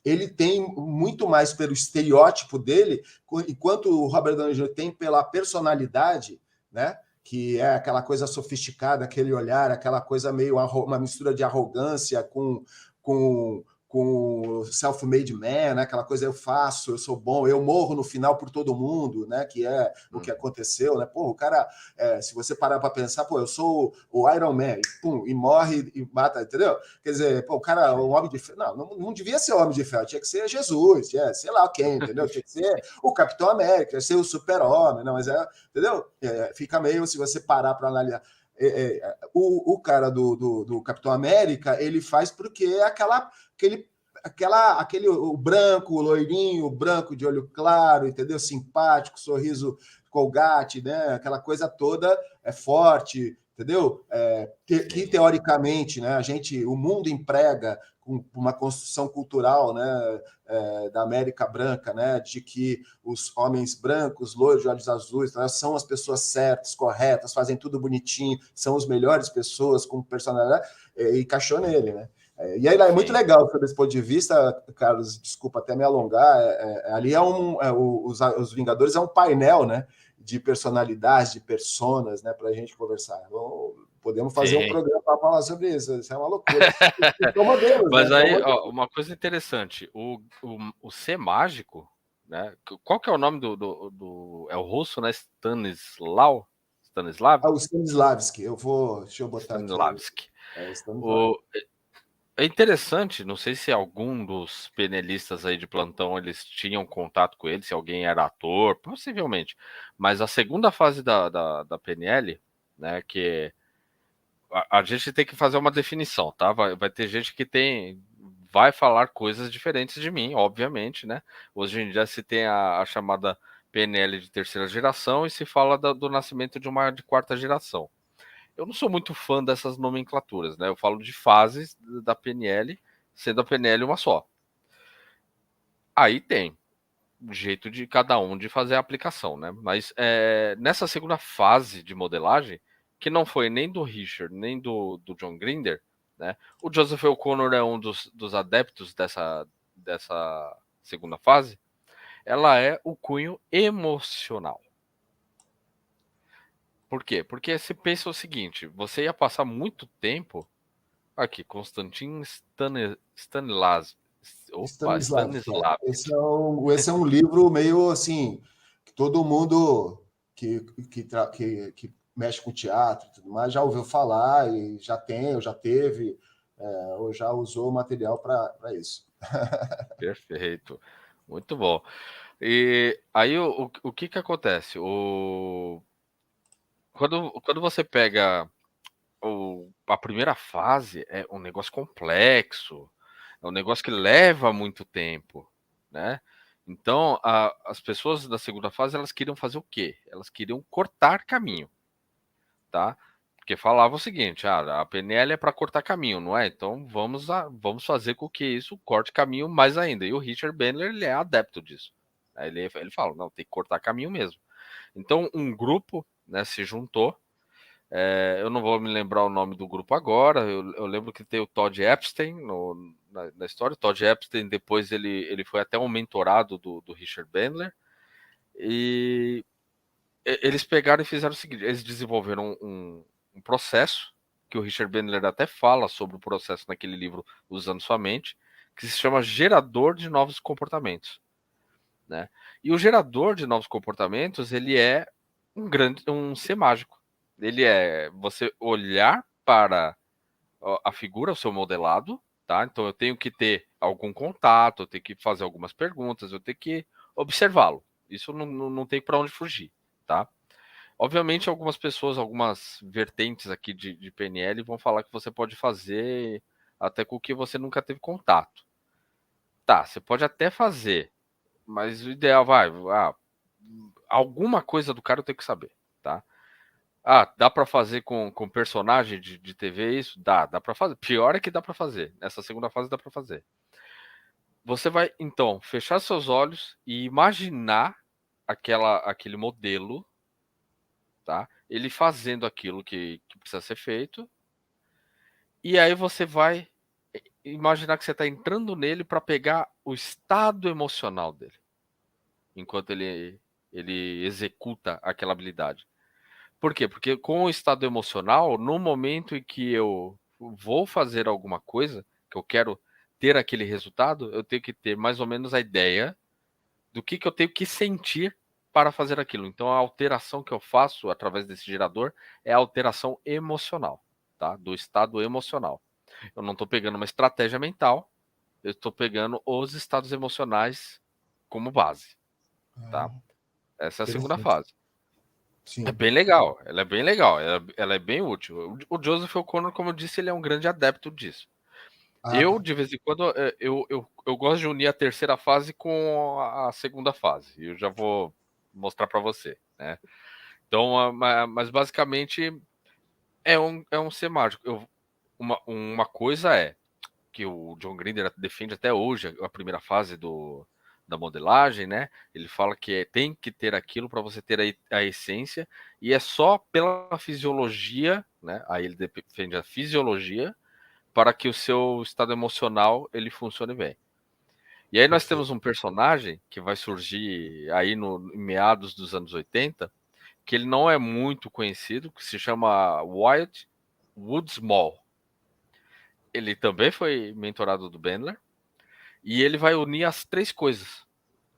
ele tem muito mais pelo estereótipo dele, enquanto o Robert Downey Jr. tem pela personalidade, né? Que é aquela coisa sofisticada, aquele olhar, aquela coisa meio uma mistura de arrogância com self-made man, né? Aquela coisa eu faço, eu sou bom, eu morro no final por todo mundo, né? Que é o que aconteceu, né? Pô, o cara, se você parar para pensar, pô, eu sou o Iron Man, pum, e morre e mata, entendeu? Quer dizer, pô, o cara, o Homem de Ferro, não devia ser o Homem de Ferro, tinha que ser Jesus, sei lá quem, entendeu? Tinha que ser o Capitão América, ser o Super-Homem, não, mas entendeu? Fica meio, se você parar para analisar. O cara do Capitão América, ele faz porque é aquele o branco, o loirinho, o branco de olho claro, entendeu? Simpático, sorriso Colgate, né? Aquela coisa toda é forte, entendeu? Que teoricamente, né? O mundo emprega uma construção cultural, né? Da América Branca, né? De que os homens brancos, loiros, de olhos azuis, né, são as pessoas certas, corretas, fazem tudo bonitinho, são as melhores pessoas com personalidade, e encaixou nele, né? E aí é muito legal sobre esse ponto de vista, Carlos, desculpa até me alongar, ali os Vingadores é um painel, né, de personalidades, de personas, né, para a gente conversar. Então, podemos fazer um programa para falar sobre isso, isso é uma loucura. Modelos, mas né? Aí, uma coisa interessante, o ser mágico, né, qual que é o nome é o russo, né, Stanislav? O Stanislavski, deixa eu botar Stanislavski. Aqui. É interessante, não sei se algum dos panelistas aí de plantão eles tinham contato com ele, se alguém era ator, possivelmente. Mas a segunda fase da PNL, né, que a gente tem que fazer uma definição, tá? Vai ter gente que vai falar coisas diferentes de mim, obviamente, né? Hoje em dia se tem a chamada PNL de terceira geração e se fala do nascimento de uma de quarta geração. Eu não sou muito fã dessas nomenclaturas, né? Eu falo de fases da PNL, sendo a PNL uma só. Aí tem jeito de cada um de fazer a aplicação, né? Mas nessa segunda fase de modelagem, que não foi nem do Richard, nem do John Grinder, né? O Joseph O'Connor é um dos adeptos dessa segunda fase. Ela é o cunho emocional. Por quê? Porque você pensa o seguinte, você ia passar muito tempo aqui, Konstantin Stanislavski. Opa, Stanislavski. Stanislavski. Esse é um livro meio assim, que todo mundo que mexe com teatro e tudo mais já ouviu falar e já tem, ou já teve, ou já usou material para isso. Perfeito. Muito bom. E aí o que que acontece? Quando você pega a primeira fase, é um negócio complexo, é um negócio que leva muito tempo, né? Então, as pessoas da segunda fase, elas queriam fazer o quê? Elas queriam cortar caminho, tá? Porque falava o seguinte, a PNL é para cortar caminho, não é? Então vamos fazer com que isso corte caminho mais ainda. E o Richard Bandler, ele é adepto disso. Aí ele fala, não, tem que cortar caminho mesmo. Então um grupo, né, se juntou. Eu não vou me lembrar o nome do grupo agora. Eu lembro que tem o Todd Epstein na história. O Todd Epstein depois ele foi até um mentorado do Richard Bandler. E eles pegaram e fizeram o seguinte: eles desenvolveram um processo que o Richard Bandler até fala sobre o processo naquele livro Usando Sua Mente, que se chama gerador de novos comportamentos, né? E o gerador de novos comportamentos, ele é um ser mágico. Ele é você olhar para a figura, o seu modelado, tá? Então eu tenho que ter algum contato, eu tenho que fazer algumas perguntas, eu tenho que observá-lo. Isso não tem para onde fugir, tá? Obviamente, algumas pessoas, algumas vertentes aqui de PNL vão falar que você pode fazer até com o que você nunca teve contato. Tá, você pode até fazer, mas o ideal alguma coisa do cara eu tenho que saber, tá? Dá pra fazer com personagem de TV isso? Dá pra fazer. Pior é que dá pra fazer. Nessa segunda fase dá pra fazer. Você vai, então, fechar seus olhos e imaginar aquele modelo, tá? Ele fazendo aquilo que precisa ser feito. E aí você vai imaginar que você está entrando nele para pegar o estado emocional dele, enquanto ele executa aquela habilidade. Por quê? Porque com o estado emocional, no momento em que eu vou fazer alguma coisa, que eu quero ter aquele resultado, eu tenho que ter mais ou menos a ideia do que eu tenho que sentir para fazer aquilo. Então, a alteração que eu faço através desse gerador é a alteração emocional, tá? Do estado emocional. Eu não estou pegando uma estratégia mental, eu estou pegando os estados emocionais como base, tá? Essa é a segunda Interessante. fase. É Sim. bem legal, ela é bem legal, ela é bem útil. O Joseph O'Connor, como eu disse, ele é um grande adepto disso. Ah, Eu, tá. de vez em quando, eu gosto de unir a terceira fase com a segunda fase. E eu já vou mostrar para você, né? Então, mas basicamente é um ser mágico. Uma coisa é que o John Grinder defende até hoje, a primeira fase da modelagem, né? Ele fala que tem que ter aquilo para você ter a essência, e é só pela fisiologia, né? Aí ele defende a fisiologia para que o seu estado emocional ele funcione bem. E aí nós temos Perfeito. um personagem que vai surgir aí em meados dos anos 80, que ele não é muito conhecido, que se chama Wyatt Woodsmall. Ele também foi mentorado do Bandler, e ele vai unir as três coisas: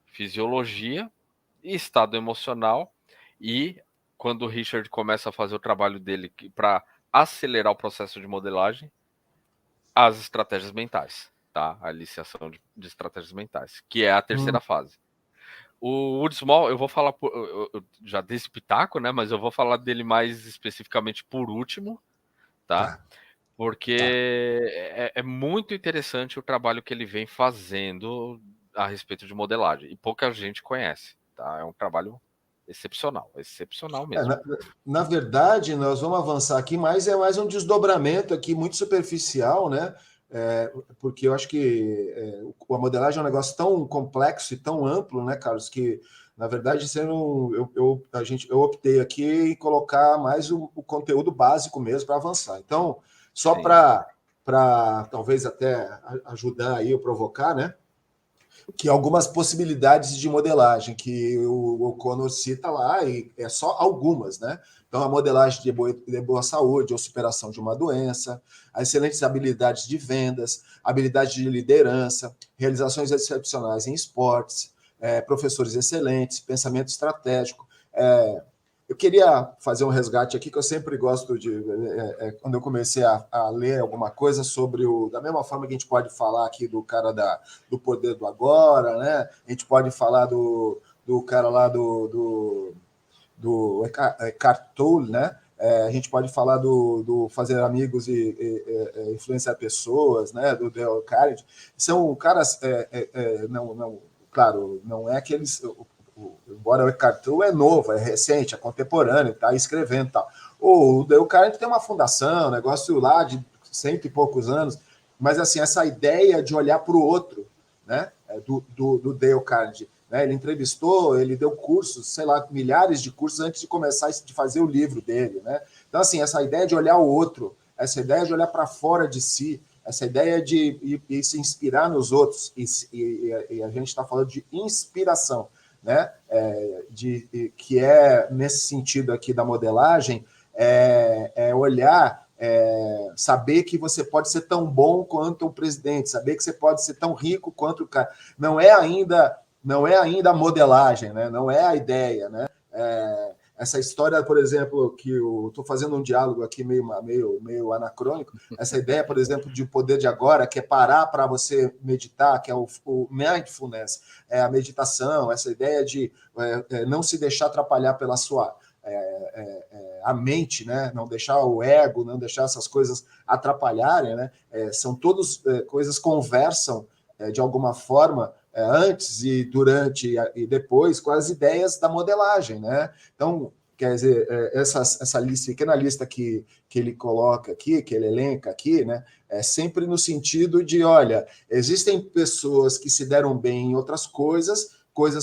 fisiologia, estado emocional e, quando o Richard começa a fazer o trabalho dele para acelerar o processo de modelagem, as estratégias mentais, tá? A aliciação de estratégias mentais, que é a terceira fase. O Woodsmall, eu vou falar, eu já dei esse pitaco, né? Mas eu vou falar dele mais especificamente por último, tá? Tá, Porque tá. é muito interessante o trabalho que ele vem fazendo a respeito de modelagem. E pouca gente conhece, tá? É um trabalho excepcional É, mesmo. na verdade, nós vamos avançar aqui, mas é mais um desdobramento aqui muito superficial, né? Porque eu acho que a modelagem é um negócio tão complexo e tão amplo, né, Carlos, que Na verdade, eu optei aqui em colocar mais o conteúdo básico mesmo para avançar. Então, só para talvez até ajudar aí ou provocar, né? Que algumas possibilidades de modelagem que o Conor cita lá, e é só algumas, né? Então, a modelagem de boa saúde ou superação de uma doença, as excelentes habilidades de vendas, habilidade de liderança, realizações excepcionais em esportes, professores excelentes, pensamento estratégico. Eu queria fazer um resgate aqui, que eu sempre gosto de... quando eu comecei a ler alguma coisa sobre da mesma forma que a gente pode falar aqui do cara do Poder do Agora, né? A gente pode falar do cara lá do Eckhart Tolle, né? A gente pode falar do Fazer Amigos e Influenciar Pessoas, né? Do Dale Carnegie. São caras... claro, não é aqueles... Embora o Eckhart Tolle é novo, é recente, é contemporâneo, está escrevendo e tal. O Dale Carnegie tem uma fundação, um negócio lá de 100 e poucos anos, mas assim, essa ideia de olhar para o outro, né, do Dale Carnegie, né, ele entrevistou, ele deu cursos, sei lá, milhares de cursos antes de começar de fazer o livro dele, né? Então, assim, essa ideia de olhar o outro, essa ideia de olhar para fora de si, essa ideia de se inspirar nos outros, e a gente está falando de inspiração, né? Que é, nesse sentido aqui da modelagem, olhar, saber que você pode ser tão bom quanto o presidente, saber que você pode ser tão rico quanto o cara. Não é ainda a modelagem, né? Não é a ideia, né? Essa história, por exemplo, que eu estou fazendo um diálogo aqui meio anacrônico, essa ideia, por exemplo, de poder de agora, que é parar para você meditar, que é o mindfulness, a meditação, essa ideia de não se deixar atrapalhar pela sua a mente, né? Não deixar o ego, não deixar essas coisas atrapalharem, né? São todas coisas que conversam de alguma forma antes e durante e depois com as ideias da modelagem, né? Então, quer dizer, essa pequena lista que ele coloca aqui, que ele elenca aqui, né? É sempre no sentido de, olha, existem pessoas que se deram bem em outras coisas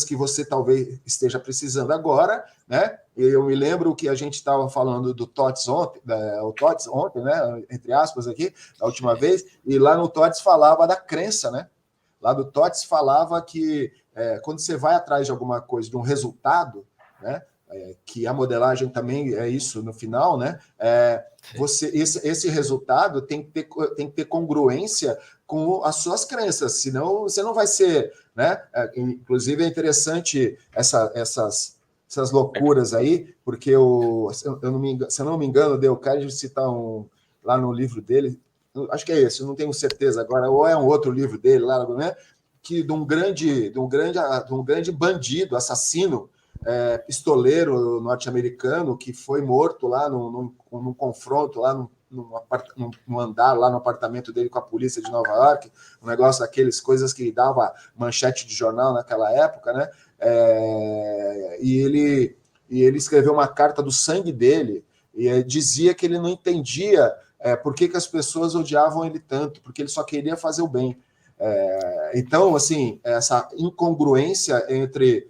que você talvez esteja precisando agora, né? Eu me lembro que a gente estava falando do TOTS ontem, né? Entre aspas aqui, a última vez, e lá no TOTS falava da crença, né? Lá do TOTS falava que quando você vai atrás de alguma coisa, de um resultado, né? Que a modelagem também é isso no final, né? Esse resultado tem que ter congruência com as suas crenças, senão você não vai ser, né? Inclusive é interessante essas loucuras aí, porque se eu não me engano, Dale Carnegie cita lá no livro dele, acho que é esse, eu não tenho certeza agora, ou é um outro livro dele lá, né? Que de um grande bandido, assassino, pistoleiro norte-americano que foi morto lá num confronto lá no andar lá no apartamento dele com a polícia de Nova York, um negócio daqueles coisas que dava manchete de jornal naquela época, né? E ele escreveu uma carta do sangue dele e dizia que ele não entendia por que as pessoas odiavam ele tanto, porque ele só queria fazer o bem. Então, assim, essa incongruência entre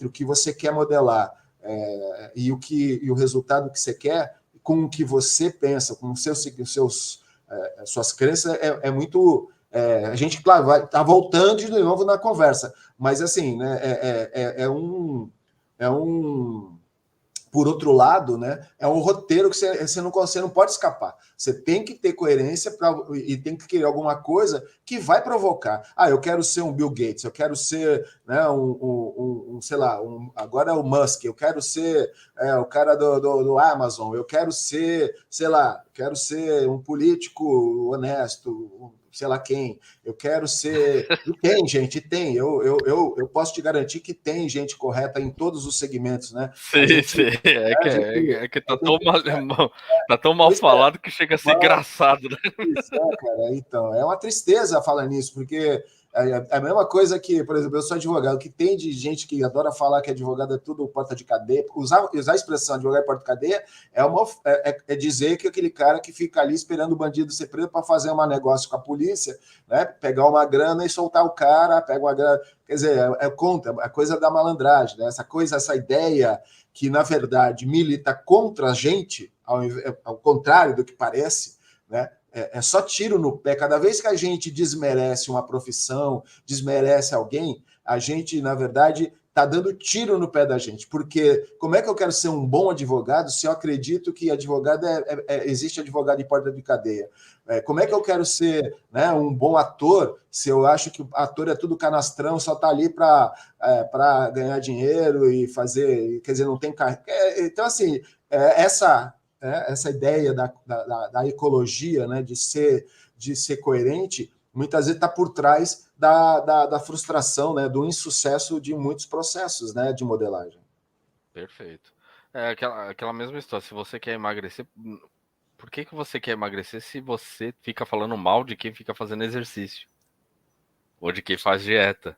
o que você quer modelar e o resultado que você quer com o que você pensa, com suas crenças, é muito... a gente, claro, vai estar voltando de novo na conversa, mas, assim, né, por outro lado, né, é um roteiro que você não pode escapar. Você tem que ter coerência e tem que criar alguma coisa que vai provocar. Eu quero ser um Bill Gates, eu quero ser, né, sei lá, agora é o Musk, eu quero ser o cara do Amazon, eu quero ser, sei lá, quero ser um político honesto, sei lá quem, eu quero ser... E tem, gente, tem. Eu posso te garantir que tem gente correta em todos os segmentos, né? Sim. É que tá tão mal falado que chega a ser engraçado, né? Isso, cara. Então, é uma tristeza falar nisso, porque É a mesma coisa que, por exemplo, eu sou advogado, que tem de gente que adora falar que advogado é tudo porta de cadeia. Usar a expressão advogado é porta de cadeia é dizer que aquele cara que fica ali esperando o bandido ser preso para fazer um negócio com a polícia, né? Pegar uma grana e soltar o cara, pega uma grana. Quer dizer, contra a coisa da malandragem, né? Essa ideia que, na verdade, milita contra a gente, ao contrário do que parece, né? É só tiro no pé. Cada vez que a gente desmerece uma profissão, desmerece alguém, a gente, na verdade, está dando tiro no pé da gente. Porque como é que eu quero ser um bom advogado se eu acredito que advogado existe advogado em porta de cadeia? Como é que eu quero ser, né, um bom ator se eu acho que o ator é tudo canastrão, só está ali para ganhar dinheiro e fazer... Quer dizer, não tem... Então, assim, essa ideia da ecologia, né, de ser coerente, muitas vezes está por trás da frustração, né, do insucesso de muitos processos, né, de modelagem. Perfeito. É aquela mesma história. Se você quer emagrecer, por que você quer emagrecer se você fica falando mal de quem fica fazendo exercício? Ou de quem faz dieta?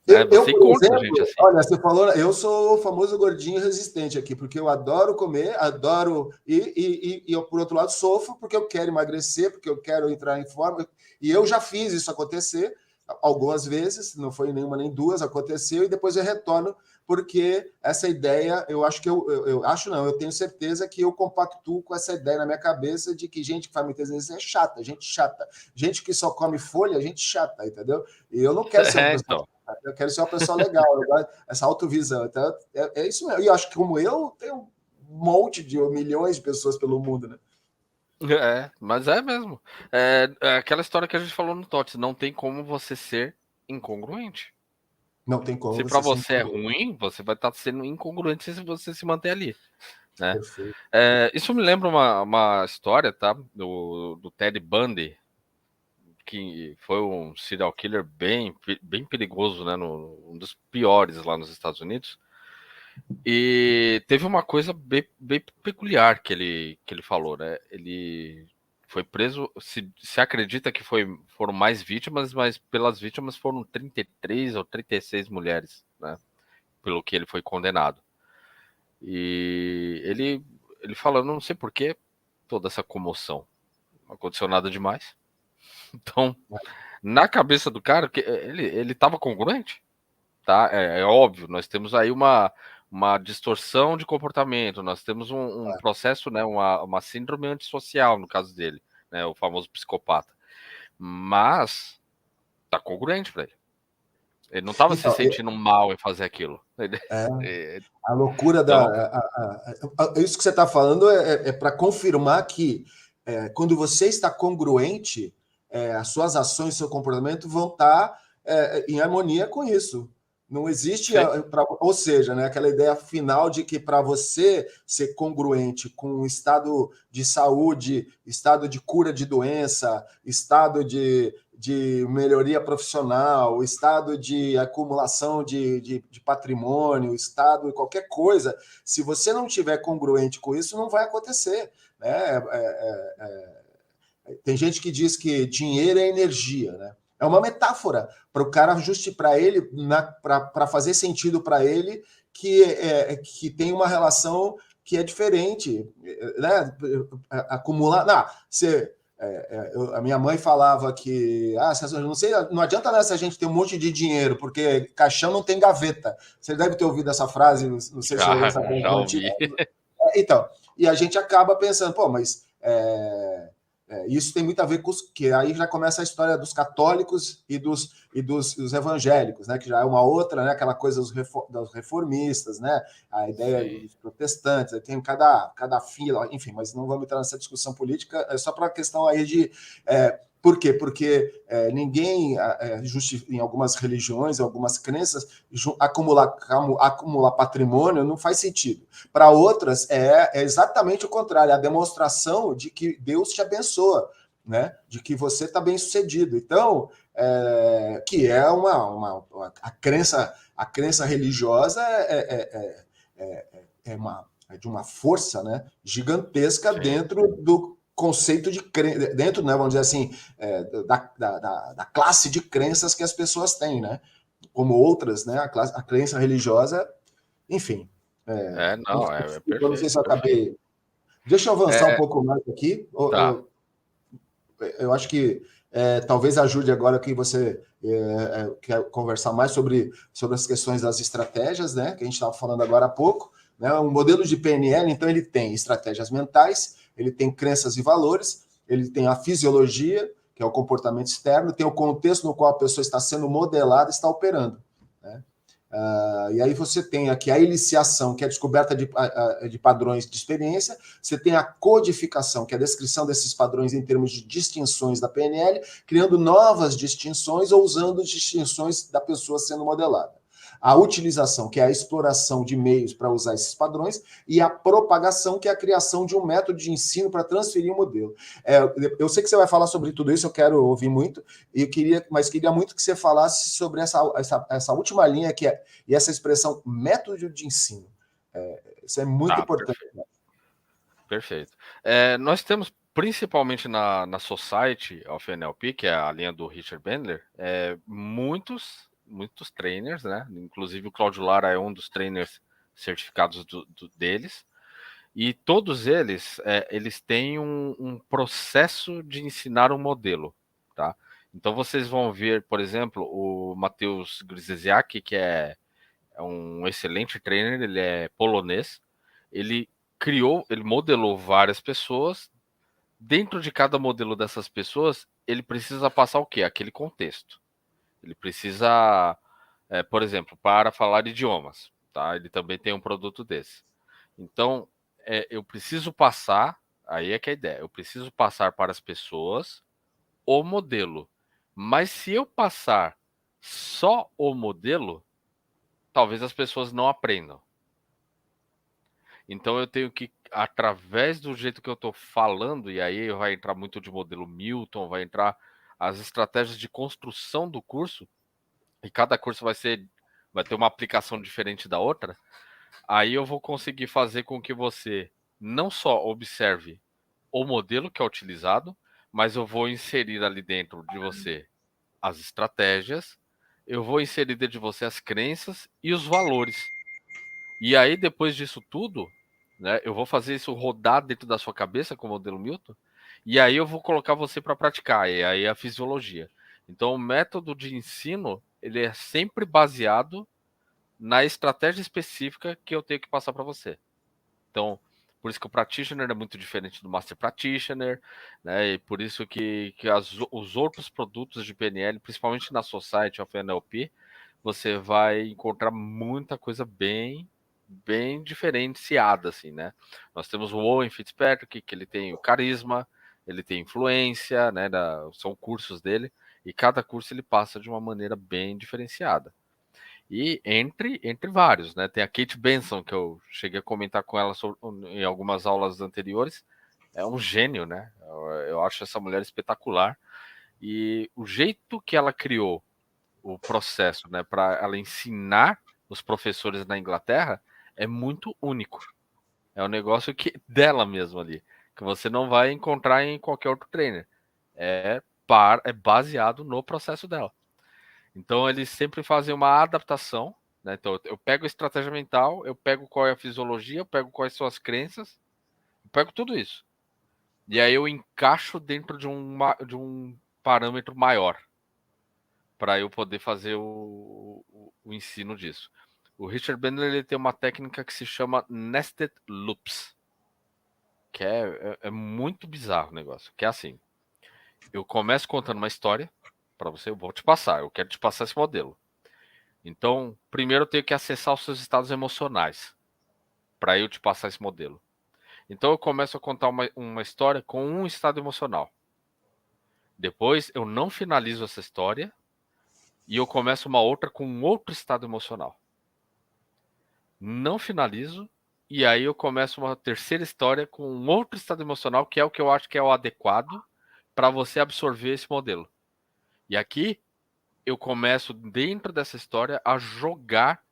Você Por encontra exemplo, gente assim. olha, você falou, eu sou o famoso gordinho resistente aqui, porque eu adoro comer, adoro, e eu, por outro lado, sofro porque eu quero emagrecer, porque eu quero entrar em forma, e eu já fiz isso acontecer algumas vezes, não foi nenhuma nem duas, aconteceu, e depois eu retorno, porque essa ideia, eu acho que eu acho não, eu tenho certeza que eu compactuo com essa ideia na minha cabeça de que gente que faz muitas vezes é chata, gente que só come folha, gente chata, entendeu? E eu não quero ser uma pessoa Então. eu quero ser uma pessoa legal, essa autovisão. Então, é isso mesmo. E eu acho que, como eu, tem um monte de milhões de pessoas pelo mundo, né? Mas é mesmo. É aquela história que a gente falou no TOTS. Não tem como você ser incongruente. Não tem como Se para você você é ruim, você vai estar sendo incongruente se você se manter ali, né? Perfeito. Isso me lembra uma história, tá? Do Ted Bundy, que foi um serial killer bem perigoso, né? Um dos piores lá nos Estados Unidos. E teve uma coisa bem peculiar que ele falou, né? Ele foi preso, se acredita que foram mais vítimas, mas pelas vítimas foram 33 ou 36 mulheres, né? Pelo que ele foi condenado. E ele falando, não sei por que toda essa comoção. Não aconteceu nada demais. Então, na cabeça do cara, ele estava congruente, tá? É óbvio, nós temos aí uma distorção de comportamento, nós temos um processo, né, uma síndrome antissocial no caso dele, né, o famoso psicopata. Mas tá congruente para ele. Ele não estava se Então, sentindo mal em fazer aquilo. a loucura Então, isso que você está falando é para confirmar que quando você está congruente, as suas ações, seu comportamento vão estar em harmonia com isso. Não existe, ou seja, né, aquela ideia final de que para você ser congruente com o estado de saúde, estado de cura de doença, estado de melhoria profissional, estado de acumulação de patrimônio, estado de qualquer coisa, se você não tiver congruente com isso, não vai acontecer. Né? Tem gente que diz que dinheiro é energia, né? É uma metáfora para o cara para ele, para fazer sentido para ele que tem uma relação que é diferente, né? Acumular, não, a minha mãe falava que não sei, não adianta nessa gente ter um monte de dinheiro, porque caixão não tem gaveta. Você deve ter ouvido essa frase, não sei se já ouviu essa frase. Já ouvi. Então, e a gente acaba pensando, pô, mas isso tem muito a ver com que aí já começa a história dos católicos e dos evangélicos, né? Que já é uma outra, né? Aquela coisa dos reformistas, né? A ideia dos protestantes, aí tem cada fila, enfim, mas não vamos entrar nessa discussão política, é só para a questão aí de por quê? Porque ninguém, em algumas religiões, em algumas crenças, acumular patrimônio não faz sentido. Para outras, é exatamente o contrário, a demonstração de que Deus te abençoa, né? De que você está bem sucedido. Então, que é a crença religiosa é de uma força, né, gigantesca dentro do conceito de dentro, né, vamos dizer assim, da classe de crenças que as pessoas têm, né? Como outras, né? A crença religiosa, enfim. Não, é Eu não sei perfeito, se eu perfeito. acabei. Deixa eu avançar um pouco mais aqui. Tá. Eu acho que talvez ajude agora que você quer conversar mais sobre as questões das estratégias, né? Que a gente estava falando agora há pouco. Né? Um modelo de PNL, então, ele tem estratégias mentais, ele tem crenças e valores, ele tem a fisiologia, que é o comportamento externo, tem o contexto no qual a pessoa está sendo modelada, está operando. Né? E aí você tem aqui a eliciação, que é a descoberta de padrões de experiência, você tem a codificação, que é a descrição desses padrões em termos de distinções da PNL, criando novas distinções ou usando distinções da pessoa sendo modelada. A utilização, que é a exploração de meios para usar esses padrões, e a propagação, que é a criação de um método de ensino para transferir o modelo. Eu sei que você vai falar sobre tudo isso, eu quero ouvir muito, mas queria muito que você falasse sobre essa última linha, e essa expressão método de ensino. Isso é muito importante. Perfeito. Perfeito. Nós temos, principalmente na Society of NLP, que é a linha do Richard Bandler, muitos trainers, né? Inclusive o Cláudio Lara é um dos trainers certificados deles. E todos eles, eles têm um processo de ensinar um modelo, tá? Então vocês vão ver, por exemplo, o Mateusz Grzesiak, que é um excelente trainer, ele é polonês. Ele modelou várias pessoas. Dentro de cada modelo dessas pessoas, ele precisa passar o quê? Aquele contexto. Ele precisa, por exemplo, para falar idiomas, tá? Ele também tem um produto desse. Então, eu preciso passar, aí é que é a ideia, eu preciso passar para as pessoas o modelo. Mas se eu passar só o modelo, talvez as pessoas não aprendam. Então eu tenho que, através do jeito que eu estou falando, e aí vai entrar muito de modelo Milton, vai entrar as estratégias de construção do curso, e cada curso vai ter uma aplicação diferente da outra, aí eu vou conseguir fazer com que você não só observe o modelo que é utilizado, mas eu vou inserir ali dentro de você as estratégias, eu vou inserir dentro de você as crenças e os valores. E aí, depois disso tudo, né, eu vou fazer isso rodar dentro da sua cabeça com o modelo Milton, e aí eu vou colocar você para praticar, e aí a fisiologia. Então, o método de ensino, ele é sempre baseado na estratégia específica que eu tenho que passar para você. Então, por isso que o practitioner é muito diferente do master practitioner, né? E por isso que os outros produtos de PNL, principalmente na Society of NLP, você vai encontrar muita coisa bem diferenciada, assim, né? Nós temos o Owen Fitzpatrick, que ele tem o carisma, ele tem influência, né? São cursos dele, e cada curso ele passa de uma maneira bem diferenciada. E entre vários, né? Tem a Kate Benson, que eu cheguei a comentar com ela em algumas aulas anteriores. É um gênio, né? Eu acho essa mulher espetacular. E o jeito que ela criou o processo, né, para ela ensinar os professores na Inglaterra é muito único. É um negócio que dela mesmo ali, que você não vai encontrar em qualquer outro trainer. É baseado no processo dela. Então eles sempre fazem uma adaptação, né? Então eu pego a estratégia mental, eu pego qual é a fisiologia, eu pego quais são as crenças, eu pego tudo isso. E aí eu encaixo dentro de um parâmetro maior para eu poder fazer o ensino disso. O Richard Bandler ele tem uma técnica que se chama Nested Loops, que é muito bizarro o negócio, que é assim, eu começo contando uma história para você, eu vou te passar, eu quero te passar esse modelo. Então, primeiro eu tenho que acessar os seus estados emocionais para eu te passar esse modelo. Então, eu começo a contar uma história com um estado emocional. Depois, eu não finalizo essa história e eu começo uma outra com um outro estado emocional. Não finalizo e aí eu começo uma terceira história com um outro estado emocional, que é o que eu acho que é o adequado para você absorver esse modelo. E aqui eu começo, dentro dessa história, a jogar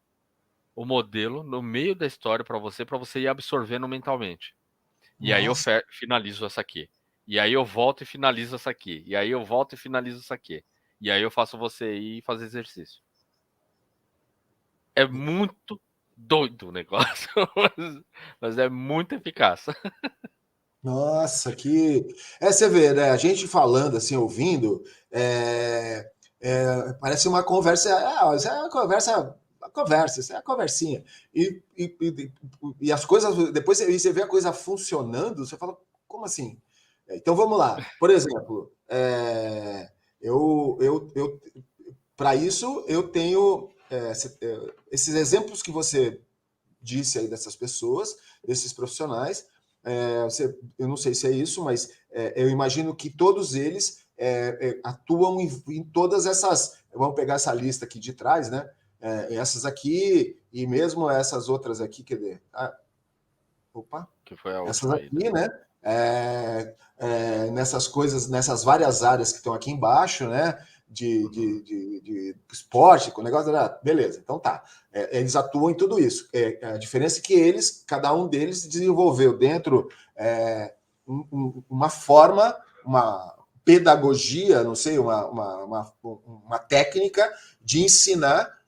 o modelo no meio da história para você ir absorvendo mentalmente. E aí eu Nossa. finalizo essa aqui. E aí eu volto e finalizo isso aqui. E aí eu volto e finalizo isso aqui. E aí eu faço você ir fazer exercício. É muito doido o negócio, mas é muito eficaz. Nossa, que. Você vê, né? A gente falando assim, ouvindo, parece uma conversa. Isso é uma conversa, isso é uma conversinha. E as coisas, depois você vê a coisa funcionando, você fala, como assim? Então vamos lá. Por exemplo, eu para isso eu tenho esses exemplos que você disse aí dessas pessoas, desses profissionais. Eu não sei se é isso, mas eu imagino que todos eles atuam em todas essas. Vamos pegar essa lista aqui de trás, né? Essas aqui e mesmo essas outras aqui, quer dizer. Opa! Que foi a Essas última aí, aqui, né? Nessas coisas, nessas várias áreas que estão aqui embaixo, né? De esporte, com o negócio da. Beleza, então tá. Eles atuam em tudo isso. A diferença é que eles, cada um deles, desenvolveu dentro uma forma, uma pedagogia, não sei, uma técnica de ensinar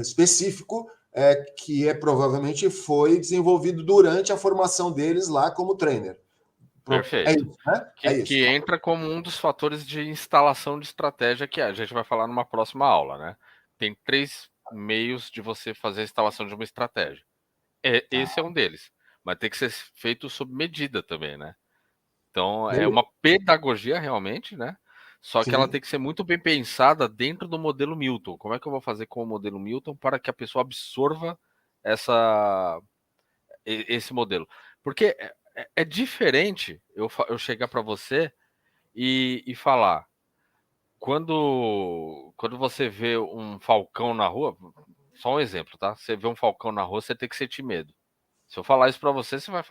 específico que provavelmente foi desenvolvido durante a formação deles lá como trainer. É Perfeito. isso, né? É isso. Que entra como um dos fatores de instalação de estratégia que a gente vai falar numa próxima aula, né? Tem 3 meios de você fazer a instalação de uma estratégia. Tá. Esse é um deles, mas tem que ser feito sob medida também, né? Então é Beleza. uma pedagogia realmente, né? Só que ela Sim. tem que ser muito bem pensada dentro do modelo Milton. Como é que eu vou fazer com o modelo Milton para que a pessoa absorva essa esse modelo? Porque é diferente eu chegar para você e falar quando você vê um falcão na rua, só um exemplo, tá? Você vê um falcão na rua, você tem que sentir medo. Se eu falar isso para você, você vai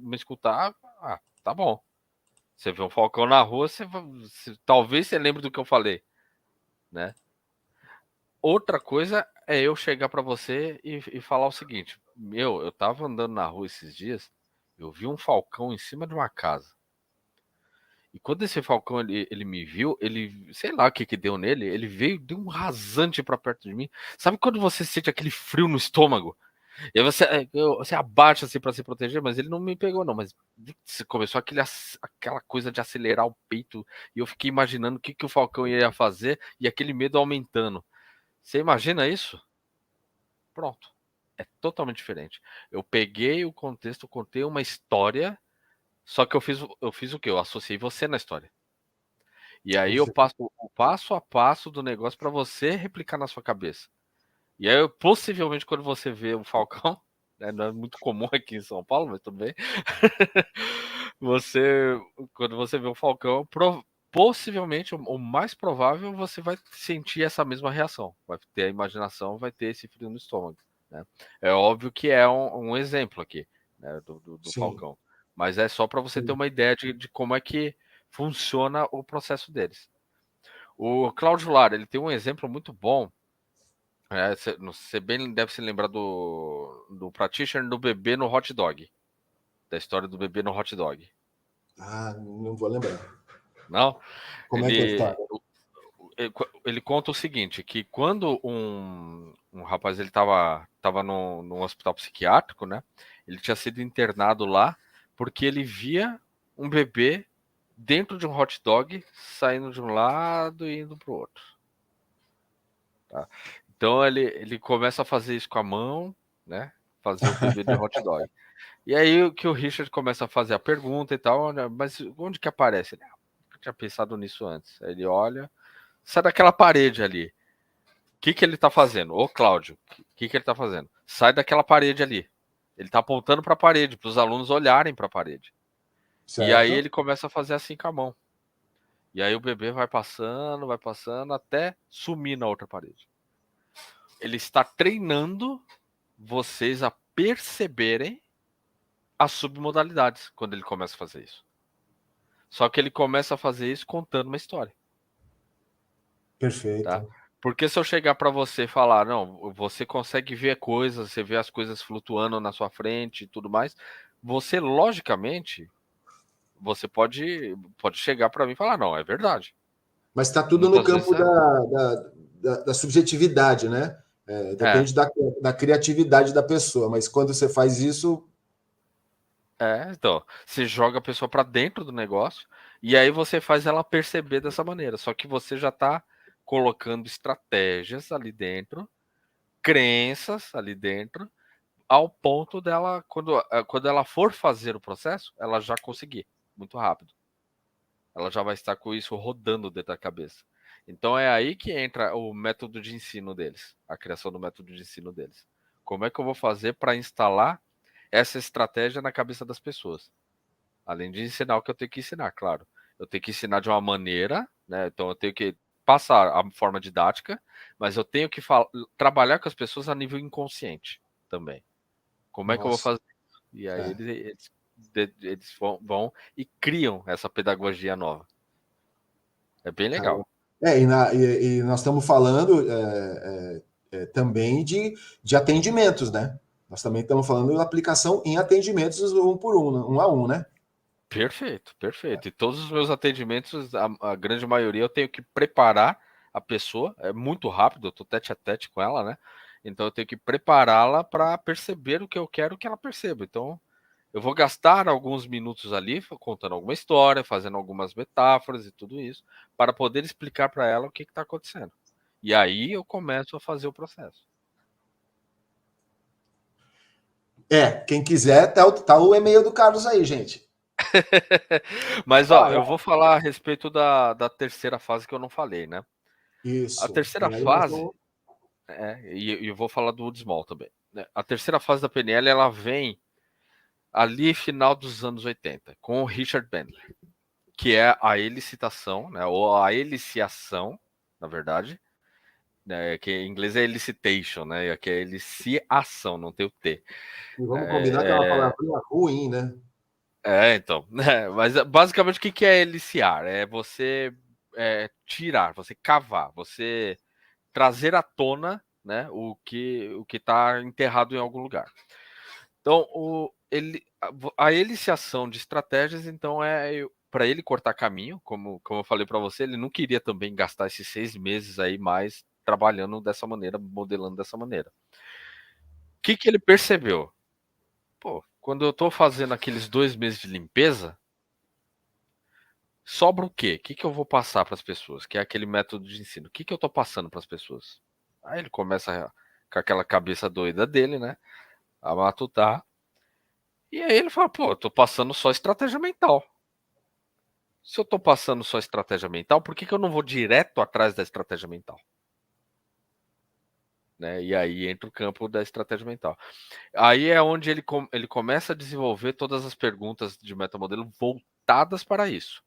me escutar. Ah, tá bom. Você vê um falcão na rua, talvez você lembre do que eu falei, né? Outra coisa é eu chegar para você e falar o seguinte: meu, eu tava andando na rua esses dias, eu vi um falcão em cima de uma casa. E quando esse falcão ele me viu, ele, sei lá o que que deu nele, ele veio de um rasante para perto de mim. Sabe quando você sente aquele frio no estômago? E aí você abaixa assim para se proteger, mas ele não me pegou, não. Mas começou aquela coisa de acelerar o peito. E eu fiquei imaginando o que, que o Falcão ia fazer e aquele medo aumentando. Você imagina isso? Pronto. É totalmente diferente. Eu peguei o contexto, contei uma história, só que eu fiz o quê? Eu associei você na história. E aí eu passo o passo a passo do negócio para você replicar na sua cabeça. E aí, possivelmente, quando você vê o Falcão, né, não é muito comum aqui em São Paulo, mas tudo bem. Você, quando você vê o Falcão, possivelmente, o mais provável, você vai sentir essa mesma reação. Vai ter a imaginação, vai ter esse frio no estômago. Né? É óbvio que é um exemplo aqui, né, do Sim. Falcão. Mas é só para você ter Sim. uma ideia de como é que funciona o processo deles. O Cláudio Lara, ele tem um exemplo muito bom. Você bem deve se lembrar do Practitioner do bebê no hot dog. Da história do bebê no hot dog. Não vou lembrar. Não? Como é que é a Ele, história? ele conta o seguinte, que quando um rapaz ele tava num hospital psiquiátrico, né? Ele tinha sido internado lá porque ele via um bebê dentro de um hot dog saindo de um lado e indo pro outro. Tá? Então ele começa a fazer isso com a mão, né? Fazer o bebê de hot dog. E aí que o Richard começa a fazer a pergunta e tal, né, mas onde que aparece? Ele, eu tinha pensado nisso antes. Aí ele olha, sai daquela parede ali. O que ele tá fazendo? Ô, Cláudio, o que ele tá fazendo? Sai daquela parede ali. Ele tá apontando para a parede, para os alunos olharem para a parede. E aí Certo? ele começa a fazer assim com a mão. E aí o bebê vai passando até sumir na outra parede. Ele está treinando vocês a perceberem as submodalidades quando ele começa a fazer isso. Só que ele começa a fazer isso contando uma história, tá? Perfeito. Porque se eu chegar para você e falar, não, você consegue ver coisas, você vê as coisas flutuando na sua frente e tudo mais, você logicamente você pode chegar para mim e falar, não, é verdade. Mas está tudo no Muitas campo vezes da subjetividade, né? Depende da criatividade da pessoa, mas quando você faz isso. então, você joga a pessoa para dentro do negócio e aí você faz ela perceber dessa maneira. Só que você já está colocando estratégias ali dentro, crenças ali dentro, ao ponto dela, quando ela for fazer o processo, ela já conseguir muito rápido. Ela já vai estar com isso rodando dentro da cabeça. Então é aí que entra o método de ensino deles, a criação do método de ensino deles. Como é que eu vou fazer para instalar essa estratégia na cabeça das pessoas? Além de ensinar o que eu tenho que ensinar, claro. Eu tenho que ensinar de uma maneira, né? Então eu tenho que passar a forma didática, mas eu tenho que trabalhar com as pessoas a nível inconsciente também. Como é que eu vou Nossa. fazer? E aí eles vão e criam essa pedagogia nova. É bem legal. E nós estamos falando também de atendimentos, né? Nós também estamos falando da aplicação em atendimentos um por um, um a um, né? Perfeito, perfeito. E todos os meus atendimentos, a grande maioria, eu tenho que preparar a pessoa, é muito rápido, eu tô tete a tete com ela, né? Então eu tenho que prepará-la para perceber o que eu quero que ela perceba. Então, eu vou gastar alguns minutos ali contando alguma história, fazendo algumas metáforas e tudo isso, para poder explicar para ela o que está acontecendo. E aí eu começo a fazer o processo. Quem quiser, tá o e-mail do Carlos aí, gente. Mas, ó, eu vou falar a respeito da terceira fase que eu não falei, né? A Isso. terceira E aí nós fase, vamos... e eu vou falar do Wood Small também, né? A terceira fase da PNL, ela vem ali final dos anos 80, com o Richard Bandler, que é a elicitação, né? Ou a eliciação, na verdade, né? Que em inglês é elicitation, né? Que é eliciação, não tem o T. E vamos combinar que é uma palavrinha ruim, né? Então, né? Mas basicamente o que é eliciar? É você tirar, você cavar, você trazer à tona, né, o que está enterrado em algum lugar. Então, a eliciação de estratégias, então, para ele cortar caminho, como eu falei para você, ele não queria também gastar esses 6 meses aí mais trabalhando dessa maneira, modelando dessa maneira. O que ele percebeu? Pô, quando eu estou fazendo aqueles 2 meses de limpeza, sobra o quê? O que eu vou passar para as pessoas? Que é aquele método de ensino. O que eu estou passando para as pessoas? Aí ele começa com aquela cabeça doida dele, né? A matutar. E aí ele fala, pô, eu tô passando só estratégia mental. Se eu tô passando só estratégia mental, por que eu não vou direto atrás da estratégia mental? Né? E aí entra o campo da estratégia mental. Aí é onde ele começa a desenvolver todas as perguntas de metamodelo voltadas para isso.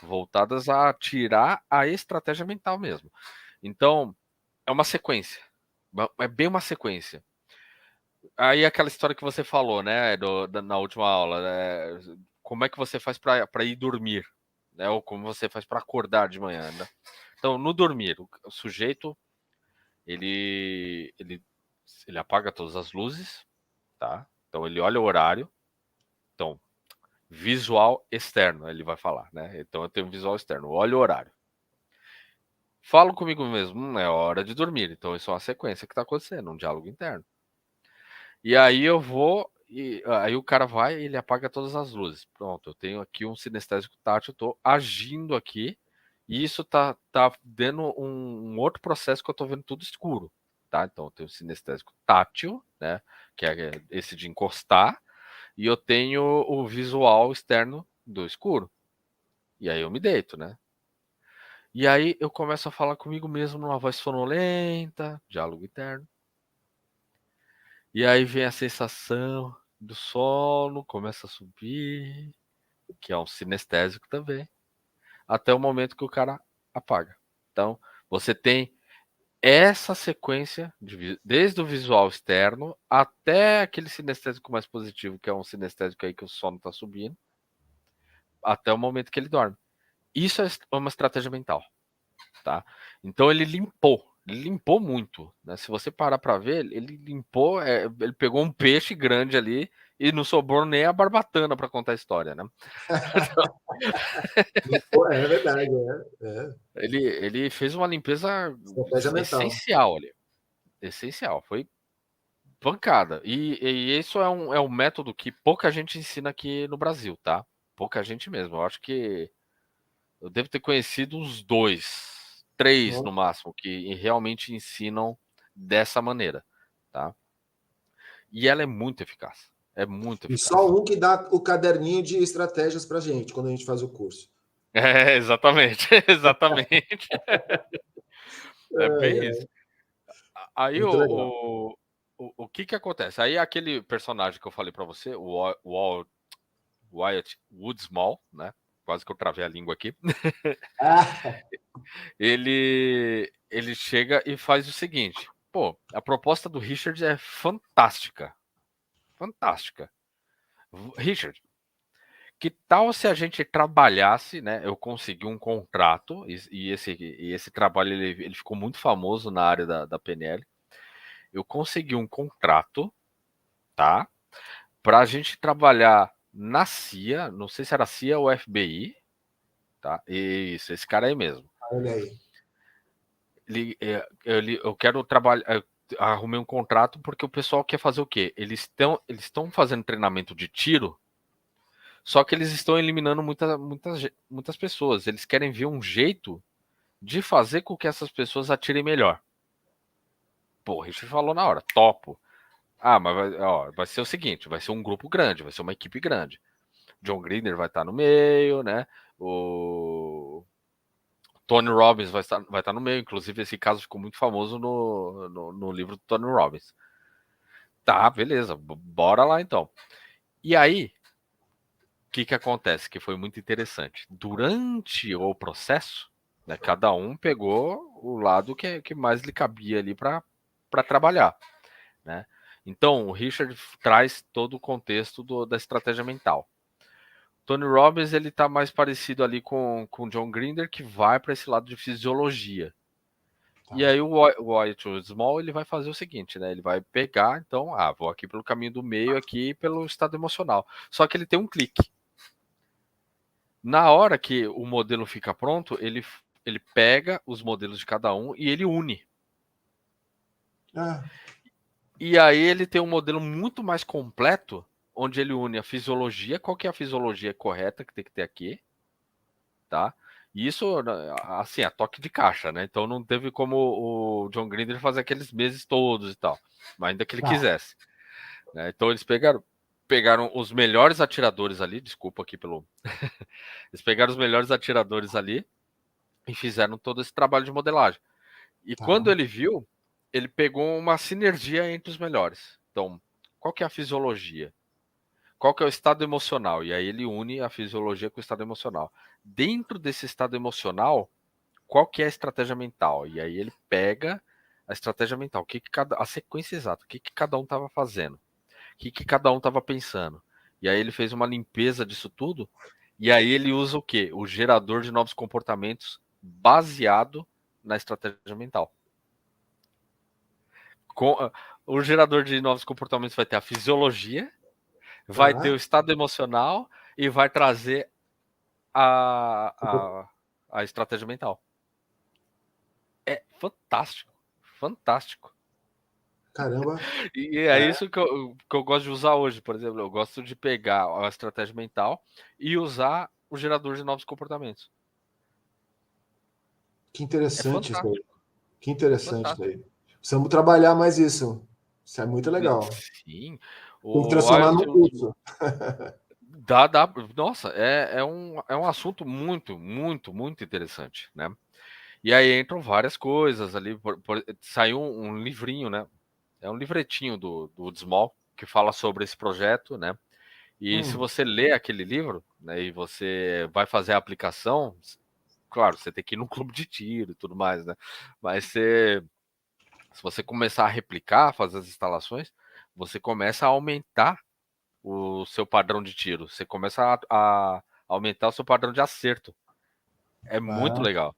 Voltadas a tirar a estratégia mental mesmo. Então, é uma sequência. É bem uma sequência. Aí aquela história que você falou, né, na última aula, né, como é que você faz para ir dormir, né, ou como você faz para acordar de manhã, né? Então, no dormir, o sujeito ele ele apaga todas as luzes, tá? Então ele olha o horário, então visual externo, ele vai falar, né? Então eu tenho um visual externo, olha o horário. Falo comigo mesmo, é hora de dormir. Então isso é uma sequência que está acontecendo, um diálogo interno. E aí eu vou e aí o cara vai e ele apaga todas as luzes. Pronto, eu tenho aqui um sinestésico tátil, eu tô agindo aqui e isso tá dando um outro processo que eu tô vendo tudo escuro, tá? Então eu tenho o sinestésico tátil, né, que é esse de encostar, e eu tenho o visual externo do escuro. E aí eu me deito, né? E aí eu começo a falar comigo mesmo numa voz sonolenta, diálogo interno. E aí vem a sensação do sono, começa a subir, que é um sinestésico também, até o momento que o cara apaga. Então, você tem essa sequência, desde o visual externo até aquele sinestésico mais positivo, que é um sinestésico aí que o sono está subindo, até o momento que ele dorme. Isso é uma estratégia mental, tá? Então ele limpou muito, né? Se você parar para ver, ele limpou, ele pegou um peixe grande ali e não sobrou nem a barbatana para contar a história, né? É verdade, Ele fez uma limpeza estratégia mental. essencial ali. Essencial. Foi pancada. E isso é um método que pouca gente ensina aqui no Brasil, tá? Pouca gente mesmo. Eu acho que eu devo ter conhecido uns 2, 3 no máximo, que realmente ensinam dessa maneira, tá? E ela é muito eficaz. É muito E só eficaz. um que dá o caderninho de estratégias para gente quando a gente faz o curso. É, exatamente. Exatamente. É Ai, bem isso. ai, Aí muito legal. o que que acontece? Aí aquele personagem que eu falei pra você, Wyatt Woodsmall, né? Quase que eu travei a língua aqui. Ah, Ele chega e faz o seguinte: pô, a proposta do Richard é fantástica. Fantástica. Richard, que tal se a gente trabalhasse, né? Eu consegui um contrato, e esse trabalho ele ficou muito famoso na área da PNL. Eu consegui um contrato, tá? Para a gente trabalhar na CIA, não sei se era CIA ou FBI, tá? Isso, esse cara aí mesmo. olha aí. Eu quero trabalhar, arrumei um contrato porque o pessoal quer fazer o quê? Eles estão fazendo treinamento de tiro, só que eles estão eliminando muitas pessoas. Eles querem ver um jeito de fazer com que essas pessoas atirem melhor. Pô, o Richard falou na hora, topo. Ah, mas vai ser o seguinte, vai ser um grupo grande, vai ser uma equipe grande. John Grinder vai estar no meio, né? O Tony Robbins vai estar no meio. Inclusive, esse caso ficou muito famoso no livro do Tony Robbins. Tá, beleza, bora lá então. E aí, o que acontece? Que foi muito interessante. Durante o processo, né, cada um pegou o lado que mais lhe cabia ali para trabalhar, né? Então, o Richard traz todo o contexto da estratégia mental. Tony Robbins ele tá mais parecido ali com John Grinder, que vai para esse lado de fisiologia. Tá. E aí o Wyatt Small ele vai fazer o seguinte, né? Ele vai pegar, então, vou aqui pelo caminho do meio, aqui pelo estado emocional. Só que ele tem um clique. Na hora que o modelo fica pronto, ele pega os modelos de cada um e ele une. Ah, E aí ele tem um modelo muito mais completo, onde ele une a fisiologia, qual que é a fisiologia correta que tem que ter aqui, tá? E isso, assim, a toque de caixa, né? Então não teve como o John Grinder fazer aqueles meses todos e tal, mas ainda que ele tá. quisesse, né? Então eles pegaram os melhores atiradores ali, desculpa aqui pelo... Eles pegaram os melhores atiradores ali e fizeram todo esse trabalho de modelagem. E quando Tá. ele viu, ele pegou uma sinergia entre os melhores. Então, qual que é a fisiologia? Qual que é o estado emocional? E aí ele une a fisiologia com o estado emocional. Dentro desse estado emocional, qual que é a estratégia mental? E aí ele pega a estratégia mental, a sequência exata, o que cada um estava fazendo, o que cada um estava pensando. E aí ele fez uma limpeza disso tudo. E aí ele usa o quê? O gerador de novos comportamentos baseado na estratégia mental. O gerador de novos comportamentos vai ter a fisiologia, vai ter o Tá. estado emocional e vai trazer a, a, a estratégia mental. É fantástico. Fantástico. Caramba. E é É, isso que eu gosto de usar hoje, por exemplo. Eu gosto de pegar a estratégia mental e usar o gerador de novos comportamentos. que É interessante isso aí. fantástico. Que interessante isso Fantástico. aí. Precisamos trabalhar mais isso. Isso é muito legal. Sim. Tem que O transformar num IoT curso. nossa, é um assunto muito, muito, muito interessante, né? E aí entram várias coisas ali. Saiu um livrinho, né? É um livretinho do Small que fala sobre esse projeto, né? E se Hum, você lê aquele livro, né, e você vai fazer a aplicação, claro, você tem que ir num clube de tiro e tudo mais, né? Mas se você começar a replicar, fazer as instalações, você começa a aumentar o seu padrão de tiro. Você começa a aumentar o seu padrão de acerto. É muito ah, legal.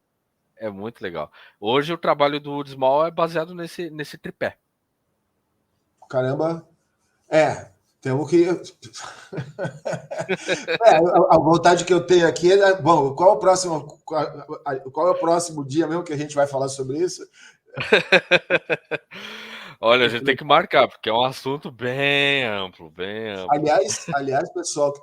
É muito legal. Hoje o trabalho do Small é baseado nesse tripé. caramba. É. Temos que. A vontade que eu tenho aqui é. Bom, qual é o próximo dia mesmo que a gente vai falar sobre isso? Olha, a gente tem que marcar, porque é um assunto bem amplo, bem amplo. Aliás, pessoal,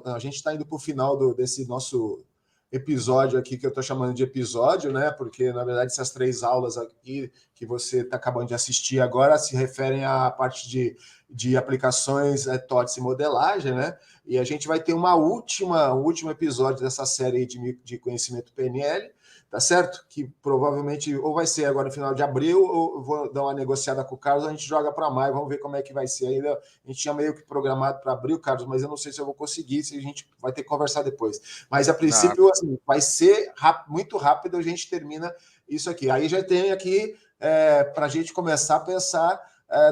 a gente está indo para o final desse nosso episódio aqui, que eu estou chamando de episódio, né? Porque, na verdade, essas 3 aulas aqui que você está acabando de assistir agora se referem à parte de aplicações, TOTS e modelagem, né? E a gente vai ter um último episódio dessa série de conhecimento PNL, tá certo? Que provavelmente ou vai ser agora no final de abril, ou eu vou dar uma negociada com o Carlos, a gente joga para maio, vamos ver como é que vai ser ainda. A gente tinha meio que programado para abril, Carlos, mas eu não sei se eu vou conseguir, se a gente vai ter que conversar depois. Mas a princípio, assim, vai ser muito rápido, a gente termina isso aqui. Aí já tem aqui para a gente começar a pensar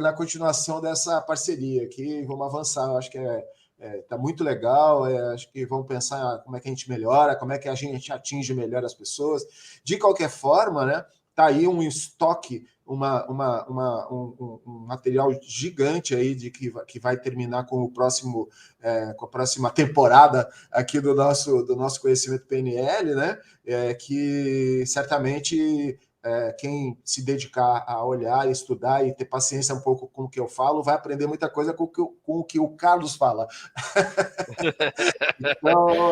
na continuação dessa parceria aqui, vamos avançar, eu acho que tá muito legal, acho que vamos pensar como é que a gente melhora, como é que a gente atinge melhor as pessoas. De qualquer forma, né, tá aí um estoque, um material gigante aí que vai terminar com com a próxima temporada aqui do nosso conhecimento PNL, né? Que certamente quem se dedicar a olhar, estudar e ter paciência um pouco com o que eu falo, vai aprender muita coisa com o que o Carlos fala.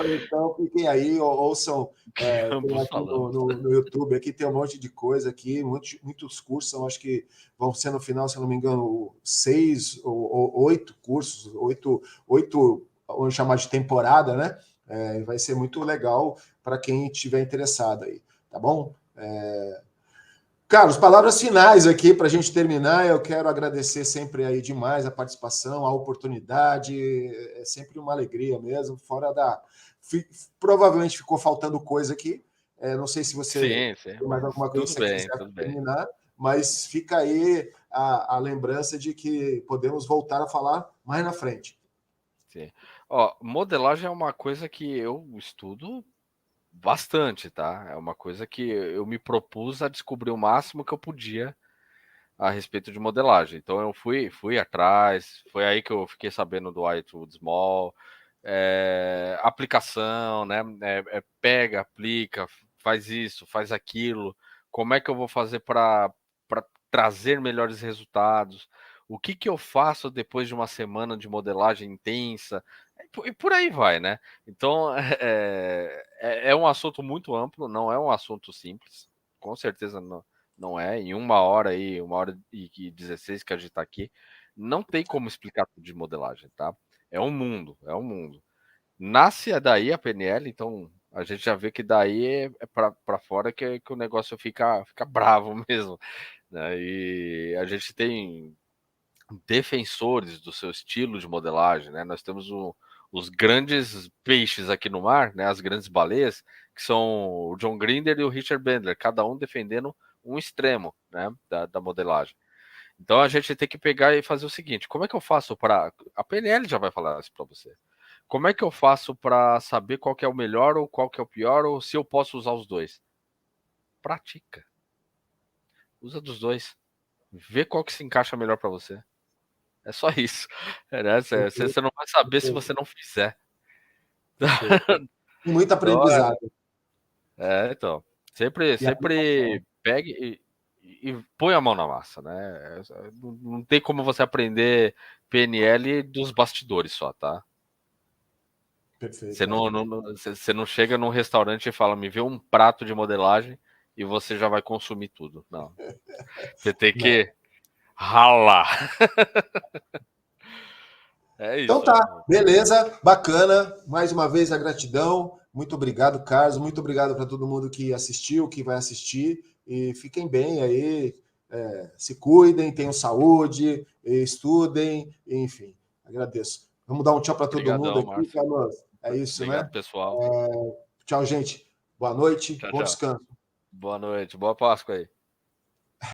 Então fiquem aí, ouçam. Tem aqui no YouTube, aqui tem um monte de coisa aqui, muitos cursos, são, acho que vão ser no final, se eu não me engano, 6 ou 8 cursos, 8 vamos chamar de temporada, né? Vai ser muito legal para quem estiver interessado aí, tá bom? Carlos, palavras finais aqui para a gente terminar. Eu quero agradecer sempre aí demais a participação, a oportunidade. É sempre uma alegria mesmo. Provavelmente ficou faltando coisa aqui. Não sei se você sim, tem mais alguma coisa que você quiser terminar, mas fica aí a lembrança de que podemos voltar a falar mais na frente. Sim. Ó, modelagem é uma coisa que eu estudo bastante, tá? É uma coisa que eu me propus a descobrir o máximo que eu podia a respeito de modelagem. Então eu fui atrás, foi aí que eu fiquei sabendo do White Wood Small, aplicação, né? Pega, aplica, faz isso, faz aquilo. Como é que eu vou fazer para trazer melhores resultados? O que eu faço depois de uma semana de modelagem intensa? E por aí vai, né? Então é um assunto muito amplo, não é um assunto simples, com certeza não é. Em 1 hora 1h16 que a gente está aqui, não tem como explicar tudo de modelagem, tá? É um mundo, é um mundo. Nasce daí a PNL, então a gente já vê que daí é para fora que o negócio fica bravo mesmo, né? E a gente tem defensores do seu estilo de modelagem, né? Nós temos os grandes peixes aqui no mar, né? As grandes baleias, que são o John Grinder e o Richard Bandler, cada um defendendo um extremo, né? Da modelagem. Então a gente tem que pegar e fazer o seguinte: como é que eu faço para. A PNL já vai falar isso para você. Como é que eu faço para saber qual que é o melhor ou qual que é o pior, ou se eu posso usar os dois? Pratica. Usa dos dois. Vê qual que se encaixa melhor para você. É só isso. Né? Você não vai saber se você não fizer. E muito Então, aprendizado. então. Sempre pegue e põe a mão na massa, né? Não tem como você aprender PNL dos bastidores só, tá? Perfeito. Você não chega num restaurante e fala, me vê um prato de modelagem e você já vai consumir tudo. Não. Você tem que ralar. É isso. Então tá, beleza, bacana. Mais uma vez a gratidão. Muito obrigado, Carlos. Muito obrigado para todo mundo que assistiu, que vai assistir. E fiquem bem aí, se cuidem, tenham saúde, estudem, enfim. Agradeço. Vamos dar um tchau para todo mundo aqui, Márcio. Carlos. É isso, Obrigado, né? pessoal. Tchau, gente. Boa noite, Tchau, bom tchau. descanso. Boa noite, boa Páscoa aí.